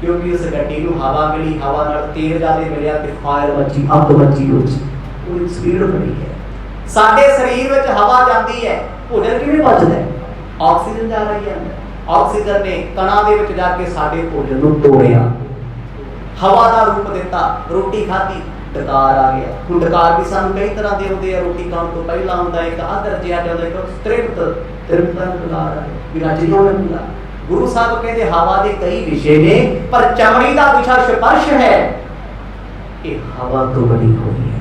ਕਿਉਂਕਿ ਉਸ ਗੱਡੀ ਨੂੰ ਹਵਾ ਮਿਲੀ, ਹਵਾ ਨਾਲ ਤੇਲ ਜ਼ਿਆਦਾ ਮਿਲਿਆ ਤੇ ਫਾਇਰ ਮੱਚੀ, ਅੱਗ ਮੱਚੀ, ਉਹਦੀ ਸਪੀਡ ਬਣੀ ਹੈ। ਸਾਡੇ ਸਰੀਰ ਵਿੱਚ ਹਵਾ ਜਾਂਦੀ ਹੈ, ਭੋਜਨ ਕਿਵੇਂ ਪਚਦਾ ਹੈ? ਆਕਸੀਜਨ ਜਾ ਰਹੀ ਹੈ। ਆਕਸੀਜਨ ਨੇ ਕਣਾਂ ਦੇ ਵਿੱਚ ਜਾ ਕੇ ਸਾਡੇ ਭੋਜਨ ਨੂੰ ਤੋੜਿਆ, ਹਵਾ ਦਾ ਰੂਪ ਦਿੱਤਾ, ਰੋਟੀ ਖਾਧੀ, ਡਕਾਰ ਆ ਗਿਆ। ਹੁਣ ਡਕਾਰ ਵੀ ਸਾਨੂੰ ਕਈ ਤਰ੍ਹਾਂ ਦੇ ਆਉਂਦੇ ਆ। ਰੋਟੀ ਖਾਣ ਤੋਂ ਪਹਿਲਾਂ ਹੁੰਦਾ ਇੱਕ ਆਦਰ ਜਿਹਾ ਜਾਂਦਾ, ਇੱਕ ਤ੍ਰਿਪਤ ਦਾ ਡਕਾਰ ਆ ਵੀ ਰੱਜ ਗਿਆ ਹੁੰਦਾ। गुरु साहब कहते हवा के कई विषय ने, पर चमड़ी का विषय स्पर्श है, ये हवा तो बनी हुई है।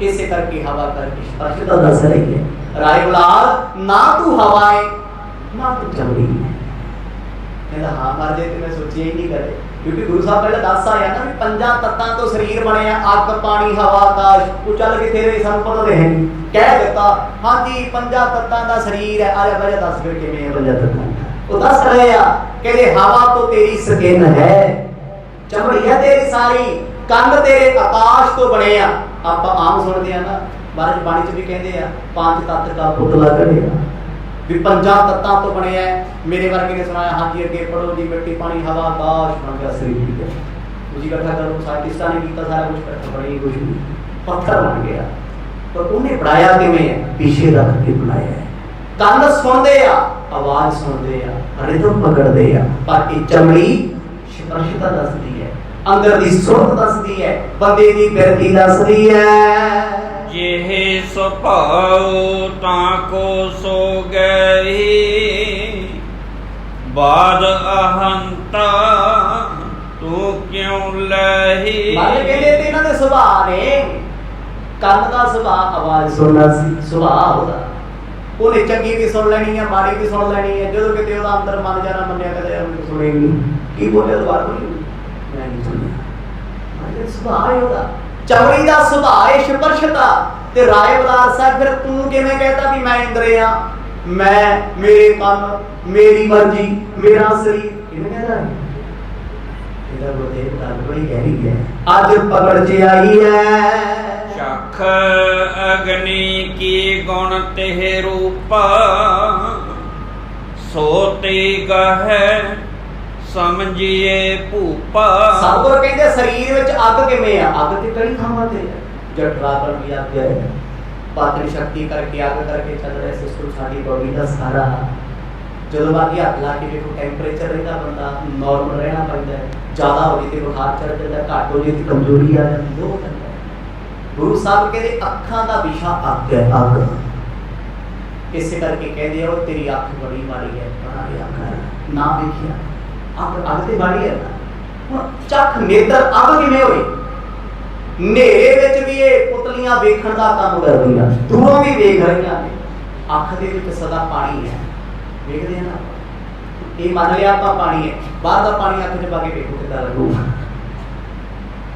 इसे करके हवा करके स्पर्श का दस रही है। राय बुलार ना तू हवा है ना तू चमड़ी है। कहता हाँ मर जाए तो मैं सोचिए ही नहीं करे, क्योंकि गुरु साहब पहले दस आया ना भी पंजा तत्तां तो शरीर बने, अग पानी हवा आकाश, वो चल के तेरे सानू पता तो है नहीं, कह देता हाँ जी पंजा तत्तां दा शरीर है। अरे भाई दस फिर किवें है पंजा तत्तां, वो दस रहे आ कहते हवा तो तेरी स्किन है, चमड़ी है तेरी सारी, कंध तेरे आकाश तो बने आ। आप आम सुनते हैं ना महाराज बाणी च भी कहते हैं पांच तत्त का पुतला करेगा भी पंजा तत्तां तो बने हैं। मेरे वर्गे ने सुनाया हाँ जी अगे पढ़ो जी मिट्टी पानी हवा आकाश बन गया शरीर, ठीक है मुझे इकट्ठा करो साइंटिस्टां ने किया सारा कुछ इकट्ठा बड़ी कुछ नहीं, पत्थर बन गया। पर उन्हें बनाया किवें, पीछे रख के बनाया है। ਕੰਨ ਸੁਣਦੇ ਆ, ਆਵਾਜ਼ ਸੁਣਦੇ ਆ, ਰਿਦਮ ਪਕੜਦੇ ਆ, ਪਰ ਇਹ ਚਮੜੀ ਸਪਰਸ਼ਤਾ ਦੱਸਦੀ ਹੈ, ਅੰਦਰ ਦੀ ਸੁਰਤ ਦੱਸਦੀ ਹੈ, ਬੰਦੇ ਦੀ ਬਿਰਤੀ ਦੱਸਦੀ ਹੈ। ਜਿਹੇ ਸੁਭਾਉ ਤਾਂ ਕੋ ਸੋ ਗਈ, ਬਾਦ ਅਹੰਤਾ ਤੂੰ ਕਿਉਂ ਲਹੀ। ਮਾਰੇ ਕਹਿੰਦੇ ਤੇ ਇਹਨਾਂ ਦੇ ਸੁਭਾਅ ਨੇ, ਕੰਨ ਦਾ ਸੁਭਾਅ ਆਵਾਜ਼ ਸੁਣਨਾ ਸੀ, ਸੁਭਾਅ ਉਹਦਾ ਉਹਨੇ ਚੰਗੀ ਵੀ ਸੁਣ ਲੈਣੀ ਹੈ ਮਾੜੀ ਵੀ ਸੁਣ ਲੈਣੀ ਹੈ। ਜਦੋਂ ਕਿਤੇ ਉਹਦਾ ਅੰਦਰ ਮਨ ਜਾਣਾ ਮੰਨਿਆ ਕਦੇ ਸੁਣੇ ਨਹੀਂ, ਕੀ ਬੋਲਿਆ ਦੁਬਾਰਾ ਬੋਲੀ ਮੈਂ ਨਹੀਂ ਸੁਣਿਆ। ਮਾਰੇ ਸੁਭਾਅ ਹੈ ਉਹਦਾ, ਚਮੜੀ ਦਾ ਸੁਭਾਅ ਹੈ ਸਪਰਸ਼ਤਾ। ਤੇ ਰਾਏ ਬਲਾਰ ਸਾਹਿਬ ਫਿਰ ਤੂੰ ਕਿਵੇਂ ਕਹਿਤਾ ਵੀ ਮੈਂ ਇੰਦਰੇ ਆ, ਮੈਂ ਮੇਰੇ ਕੰਨ ਮੇਰੀ ਮਰਜ਼ੀ ਮੇਰਾ ਸਰੀਰ, ਕਿਵੇਂ ਕਹਿੰਦਾ ਹੈ? ਇਹਦਾ ਗੁਰਦੇਵ ਗੱਲ ਬੜੀ ਗਹਿਰੀ ਹੈ। ਅੱਜ ਪਕੜ ਚ ਆਈ ਹੈ ਚਖ ਅਗਨੀ ਕੀ ਗੁਣ ਤੇ ਰੂਪਾ, ਸੋਤੀ ਗਹਿ ਸਮਝੀਏ ਭੂਪਾ। ਸਤਿਗੁਰ ਕਹਿੰਦੇ ਸਰੀਰ ਵਿੱਚ ਅੱਗ ਕਿਵੇਂ ਆ? ਅੱਗ ਤੇ ਕਈ ਥਾਵਾਂ ਤੇ ਹੈ, ਜਠਰਾਗਨ ਵੀ ਅੱਗ ਹੈ, ਪਾਤਰੀ ਸ਼ਕਤੀ ਕਰਕੇ ਅੱਗ ਕਰਕੇ ਚੱਲ ਰਿਹਾ ਸਿਸਟਮ ਸਾਡੀ ਬੋਡੀ ਦਾ ਸਾਰਾ। ਜਦੋਂ ਬਾਕੀ ਹੱਥ ਲਾ ਕੇ ਵੇਖੋ ਟੈਂਪਰੇਚਰ ਰਹਿੰਦਾ ਬੰਦਾ ਨਾਰਮਲ ਰਹਿਣਾ ਪੈਂਦਾ, ਜ਼ਿਆਦਾ ਹੋ ਜੇ ਤੇ ਬੁਖਾਰ ਚੜ ਜਾਂਦਾ, ਘੱਟ ਹੋ ਜੇ ਤੇ ਕਮਜ਼ੋਰੀ ਆ ਜਾਂਦੀ, ਉਹ ਪੈਂਦਾ। ਗੁਰੂ ਸਾਹਿਬ ਕਹਿੰਦੇ ਅੱਖਾਂ ਦਾ ਵਿਸ਼ਾ ਅੱਗ ਹੈ, ਅੱਗ। ਇਸੇ ਕਰਕੇ ਕਹਿੰਦੇ ਆ ਉਹ ਤੇਰੀ ਅੱਖ ਬੜੀ ਮਾੜੀ ਹੈ, ਬਣਾ ਅੱਖ ਨਾ ਵੇਖਿਆ, ਅੱਗ ਅੱਗ ਤੇ ਮਾੜੀ ਹੈ ਨਾ। ਹੁਣ ਚੱਖ ਨੇਤਰ ਅੱਗ ਕਿਵੇਂ ਹੋਈ? ਹਨੇਰੇ ਵਿੱਚ ਵੀ ਇਹ ਪੁਤਲੀਆਂ ਵੇਖਣ ਦਾ ਕੰਮ ਕਰਦੀਆਂ, ਦੂਰੋਂ ਵੀ ਵੇਖ ਰਹੀਆਂ ਨੇ। ਅੱਖ ਦੇ ਵਿੱਚ ਸਦਾ ਪਾਣੀ ਹੈ, ਵੇਖਦੇ ਆ ਨਾ। ਇਹ ਮੰਨ ਲਿਆ ਆਪਾਂ ਪਾਣੀ ਹੈ, ਬਾਹਰ ਦਾ ਪਾਣੀ ਅੱਖ 'ਚ ਪਾ ਕੇ ਵੇਖੋ ਕਿੱਦਾਂ ਲੱਗੂਗਾ,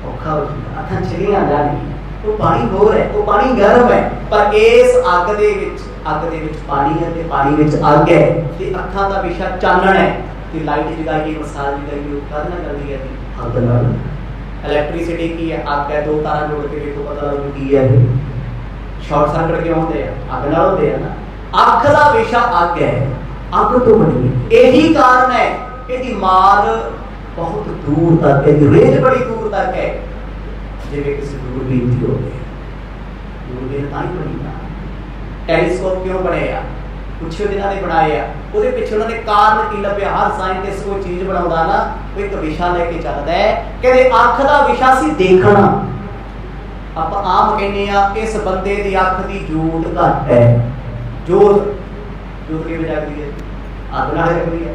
ਔਖਾ ਹੋ ਜਾਂਦਾ, ਅੱਖਾਂ ਚਲੀਆਂ ਜਾਣਗੀਆਂ। ਉਹ ਪਾਣੀ ਹੋਰ ਹੈ, ਉਹ ਪਾਣੀ ਗਰਮ ਹੈ, ਪਰ ਇਸ ਅੱਗ ਦੇ ਵਿੱਚ ਪਾਣੀ ਹੈ ਤੇ ਪਾਣੀ ਵਿੱਚ ਅੱਗ ਹੈ। ਤੇ ਅੱਖਾਂ ਦਾ ਵਿਸ਼ਾ ਚਾਨਣ ਹੈ ਤੇ ਲਾਈਟ ਜਗਾਈਏ, ਮਸਾਲ ਜਗਾਈਏ, ਉਹ ਕਾਹਦੇ ਨਾਲ ਕਰਦੀ ਹੈ ਜੀ? ਅੱਗ ਨਾਲ। ਇਲੈਕਟ੍ਰਿਸਿਟੀ ਕੀ ਹੈ? ਅੱਗ ਹੈ, ਦੋ ਤਾਰਾਂ ਜੋੜ ਕੇ ਵੇਖੋ ਪਤਾ ਲੱਗੂ ਕੀ ਹੈ ਇਹ। ਸ਼ਾਰਟ ਸਰਕਟ ਕਿਉਂ ਹੁੰਦੇ ਆ? ਅੱਗ ਨਾਲ ਹੁੰਦੇ ਆ ਨਾ। ਅੱਖ ਦਾ ਵਿਸ਼ਾ ਅੱਗ ਹੈ, ਅੱਗ ਤੋਂ ਬਣੀ ਹੈ। ਇਹੀ ਕਾਰਨ ਹੈ ਇਹਦੀ ਮਾਰ ਬਹੁਤ ਦੂਰ ਤੱਕ ਹੈ, ਰੇਂਜ ਬੜੀ ਦੂਰ ਤੱਕ ਹੈ। ਜਿਵੇਂ ਕਿਸੇ ਦੂਰਬੀਨ ਦੀ ਹੋਵੇ, ਦੂਰਬੀਨ ਤਾਂ ਹੀ ਬਣੀ ਨਾ। ਟੈਲੀਸਕੋਪ ਕਿਉਂ ਬਣੇ ਆ? ਕੁਛ ਦਿਨਾਂ ਨੇ ਬਣਾਏ ਆ, ਉਹਦੇ ਪਿੱਛੇ ਉਹਨਾਂ ਨੇ ਕਾਰਨ ਕੀ ਲੱਭਿਆ? ਹਰ ਸਾਇੰਟਿਸਟ ਕੋਈ ਚੀਜ਼ ਬਣਾਉਂਦਾ ਨਾ, ਉਹ ਇੱਕ ਵਿਸ਼ਾ ਲੈ ਕੇ ਚੱਲਦਾ ਹੈ। ਕਹਿੰਦੇ ਅੱਖ ਦਾ ਵਿਸ਼ਾ ਸੀ ਦੇਖਣਾ। ਆਪਾਂ ਆਮ ਕਹਿੰਦੇ ਆ ਇਸ ਬੰਦੇ ਦੀ ਅੱਖ ਦੀ ਜੋਤ ਘੱਟ ਹੈ। ਜੋਤ ਕਿਵੇਂ ਜਗਦੀ ਹੈ? ਅੱਗ ਨਾਲ ਜਗਦੀ ਹੈ।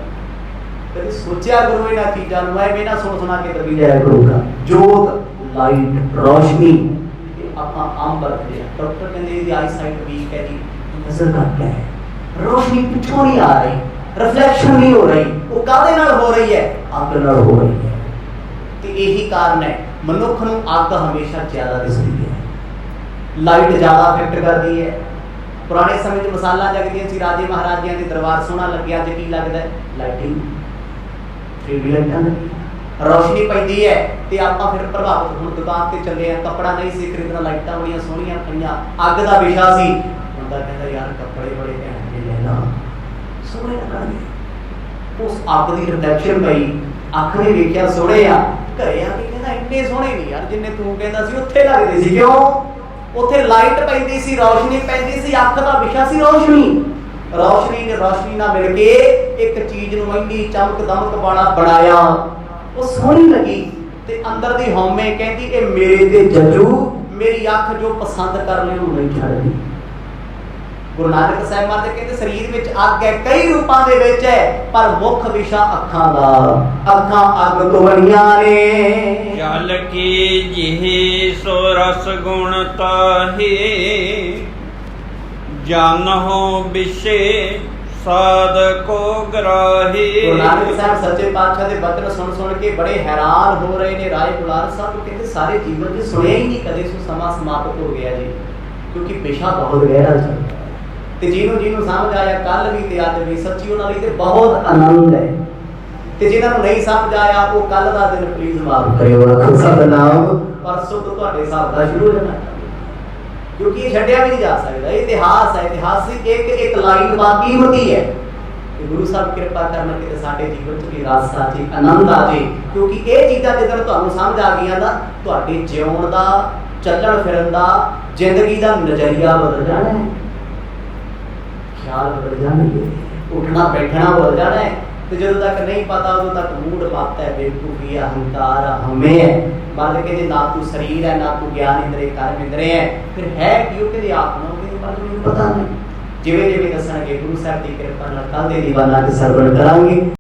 ਕਦੇ ਸੋਚਿਆ ਕਰੋ ਇਹਨਾਂ ਚੀਜ਼ਾਂ ਨੂੰ, ਐਵੇਂ ਨਾ ਸੁਣਾ ਕੇ ਦਬੀ ਜਾਇਆ ਕਰੋਗਾ। ਜੋਤ, ਲਾਈਟ, ਰੋਸ਼ਨੀ ਆਪਾਂ ਆਮ ਵਰਤਦੇ ਆ। ਡਾਕਟਰ ਕਹਿੰਦੇ ਇਹਦੀ ਆਈ ਸਾਈਟ ਵੀਕ ਹੈ ਜੀ, ਨਜ਼ਰ ਘੱਟ ਹੈ, ਰੋਸ਼ਨੀ ਪਿੱਛੋਂ ਨਹੀਂ ਆ ਰਹੀ, ਰਿਫਲੈਕਸ਼ਨ ਨਹੀਂ ਹੋ ਰਹੀ। ਉਹ ਕਾਹਦੇ ਨਾਲ ਹੋ ਰਹੀ ਹੈ? ਅੱਗ ਨਾਲ ਹੋ ਰਹੀ ਹੈ। ਤੇ ਇਹੀ ਕਾਰਨ ਹੈ ਮਨੁੱਖ ਨੂੰ ਅੱਗ ਹਮੇਸ਼ਾ ਜ਼ਿਆਦਾ ਦਿਸਦੀ ਹੈ, ਲਾਈਟ ਜ਼ਿਆਦਾ ਇਫੈਕਟ ਕਰਦੀ ਹੈ। ਪੁਰਾਣੇ ਸਮੇਂ 'ਚ ਮਸਾਲਾ ਜਗਦੀਆਂ ਸੀ, ਰਾਜੇ ਮਹਾਰਾਜਿਆਂ ਦੇ ਦਰਬਾਰ ਸੋਹਣਾ ਲੱਗਿਆ। ਅੱਜ ਕੀ ਲੱਗਦਾ? ਲਾਈਟਿੰਗ, 3D ਲਾਈਟਾਂ ਲੱਗੀਆਂ, ਰੋਸ਼ਨੀ ਪੈਂਦੀ ਹੈ ਤੇ ਆਪਾਂ ਫਿਰ ਪ੍ਰਭਾਵਿਤ। ਹੁਣ ਦੁਕਾਨ ਤੇ ਚੱਲੇ ਆ, ਕੱਪੜਾ ਨਹੀਂ ਸੀ ਖਰੀਦਣਾ, ਲਾਈਟਾਂ ਬੜੀਆਂ ਸੋਹਣੀਆਂ ਪਈਆਂ, ਅੱਗ ਦਾ ਵਿਸ਼ਾ ਸੀ। ਬੰਦਾ ਕਹਿੰਦਾ ਯਾਰ ਕੱਪੜੇ ਬੜੇ ਘੈਂਟ ਜਿਹੇ ਲੈ ਲਾ, ਸੋਹਣੇ ਲੱਗਣਗੇ। ਉਸ ਅੱਗ ਦੀ ਰਿਫਲੈਕਸ਼ਨ ਪਈ, ਅੱਖ ਨੇ ਵੇਖਿਆ ਸੋਹਣੇ ਆ, ਘਰੇ ਆ ਕੇ ਕਹਿੰਦਾ ਇੰਨੇ ਸੋਹਣੇ ਨਹੀਂ ਯਾਰ ਜਿੰਨੇ ਤੂੰ ਕਹਿੰਦਾ ਸੀ ਉੱਥੇ ਲੱਗਦੇ ਸੀ। ਕਿਉਂ? ਉੱਥੇ ਲਾਈਟ ਪੈਂਦੀ ਸੀ, ਰੋਸ਼ਨੀ ਪੈਂਦੀ ਸੀ, ਅੱਖ ਦਾ ਵਿਸ਼ਾ ਸੀ ਰੋਸ਼ਨੀ। ਰੋਸ਼ਨੀ ਨੇ ਰੋਸ਼ਨੀ ਨਾਲ ਮਿਲ ਕੇ ਇੱਕ ਚੀਜ਼ ਨੂੰ ਇੰਨੀ ਚਮਕ ਦਮਕ ਬਣਾਇਆ, ਉਹ ਸੋਹਣੀ ਲੱਗੀ। ਤੇ ਅੰਦਰ ਦੀ ਹਉਮੈ ਕਹਿੰਦੀ ਇਹ ਮੇਰੇ ਤੇ ਜੱਜੂ, ਮੇਰੀ ਅੱਖ ਜੋ ਪਸੰਦ ਕਰ ਲਈ ਉਹ ਨਹੀਂ ਛੱਡਦੀ। ਗੁਰੂ ਨਾਨਕ ਸਾਹਿਬ ਮਹਾਰਾਜ ਕਹਿੰਦੇ ਸਰੀਰ ਵਿੱਚ ਅੱਗ ਹੈ, ਕਈ ਰੂਪਾਂ ਦੇ ਵਿੱਚ ਹੈ, ਪਰ ਮੁੱਖ ਵਿਸ਼ਾ ਅੱਖਾਂ ਦਾ। ਅੱਖਾਂ ਅੱਗ ਤੋਂ ਬਣੀਆਂ ਨੇ। ਜਲ ਕੀ ਜਿਹੀ ਸੋ ਰਸ ਗੁਣ ਤਾਹੀ, ਜਨ ਹੋ ਵਿਸ਼ੇ ਸਾਧ ਕੋ ਗਰਾਹੀ। ਗੁਰੂ ਨਾਨਕ ਸਾਹਿਬ ਸੱਚੇ ਪਾਤਸ਼ਾਹ ਦੇ ਬਚਨ ਸੁਣ ਕੇ ਬੜੇ ਹੈਰਾਨ ਹੋ ਰਹੇ ਨੇ। ਰਾਏ ਬੁਲਾਰ ਸਾਹਿਬ ਕਹਿੰਦੇ ਸਾਰੇ ਜੀਵਨ 'ਚ ਸੁਣਿਆ ਹੀ ਨਹੀਂ ਕਦੇ, ਸੋ ਸਮਾਂ ਸਮਾਪਤ ਹੋ ਗਿਆ ਜੀ, ਕਿਉਂਕਿ ਵਿਸ਼ਾ ਬਹੁਤ ਗਹਿਰਾ ਚੱਲਦਾ ਤੇ ਜਿਹਨੂੰ ਸਮਝ ਆਇਆ ਕੱਲ ਵੀ ਤੇ ਅੱਜ ਵੀ, ਸੱਚੀ ਉਹਨਾਂ ਲਈ ਤੇ ਬਹੁਤ ਆਨੰਦ ਹੈ। ਤੇ ਜਿਨ੍ਹਾਂ ਨੂੰ ਨਹੀਂ ਸਮਝ ਆਇਆ ਉਹ ਕੱਲ ਦਾ ਦਿਨ ਪਲੀਜ਼ ਮਾਫ ਕਰਿਓ। ਰੱਖੋ ਸਤਨਾਮ। ਪਰਸੋਂ ਤੋਂ ਤੁਹਾਡੇ ਹਿਸਾਬ ਦਾ ਸ਼ੁਰੂ ਹੋ ਜਾਣਾ, ਕਿਉਂਕਿ ਇਹ ਛੱਡਿਆ ਵੀ ਨਹੀਂ ਜਾ ਸਕਦਾ। ਇਹ ਇਤਿਹਾਸ ਹੈ, ਇਤਿਹਾਸਿਕ ਇੱਕ ਲਾਈਨ ਬਾਕੀ ਹੁੰਦੀ ਹੈ। ਤੇ ਗੁਰੂ ਸਾਹਿਬ ਕਿਰਪਾ ਕਰਨ ਕਿ ਸਾਡੇ ਜੀਵਨ 'ਚ ਵੀ ਰਸ ਆ ਜੇ, ਆਨੰਦ ਆ ਜੇ, ਕਿਉਂਕਿ ਇਹ ਚੀਜ਼ਾਂ ਜਦੋਂ ਤੁਹਾਨੂੰ ਸਮਝ ਆ ਗਈਆਂ ਨਾ, ਤੁਹਾਡੇ ਜਿਉਣ ਦਾ, ਚੱਲਣ ਫਿਰਨ ਦਾ, ਜ਼ਿੰਦਗੀ ਦਾ ਨਜ਼ਰੀਆ ਬਦਲ ਜਾਣਾ ਹੈ, ਖਿਆਲ ਬਦਲ ਜਾਣਗੇ, ਉੱਠਣਾ ਬੈਠਣਾ ਬਦਲ ਜਾਣਾ ਹੈ। ਤੇ ਜਦੋਂ ਤੱਕ ਨਹੀਂ ਪਤਾ ਉਦੋਂ ਤੱਕ ਮੂਡ ਮੱਤ ਹੈ, ਬੇਵਕੂਫੀ, ਅਹੰਕਾਰ, ਹਮੇ ਹੈ। ਮਨ ਕੇ ਜੇ ਨਾ ਤੂੰ ਸਰੀਰ ਹੈ, ਨਾ ਤੂੰ ਗਿਆਨ ਇੰਦਰੇ ਕਰਮ ਇੰਦਰੇ ਹੈ, ਫਿਰ ਹੈ ਕੀ? ਉਹ ਕਹਿੰਦੇ ਆਤਮਾ, ਕਹਿੰਦੇ ਪਰ ਮੈਨੂੰ ਪਤਾ ਨਹੀਂ। ਜਿਵੇਂ ਜਿਵੇਂ ਦੱਸਣਗੇ ਗੁਰੂ ਸਾਹਿਬ ਦੀ ਕਿਰਪਾ ਨਾਲ ਕੱਲ ਦੇ ਦੀਵਾਨਾਂ 'ਚ ਸਰਵਣ ਕਰਾਂਗੇ।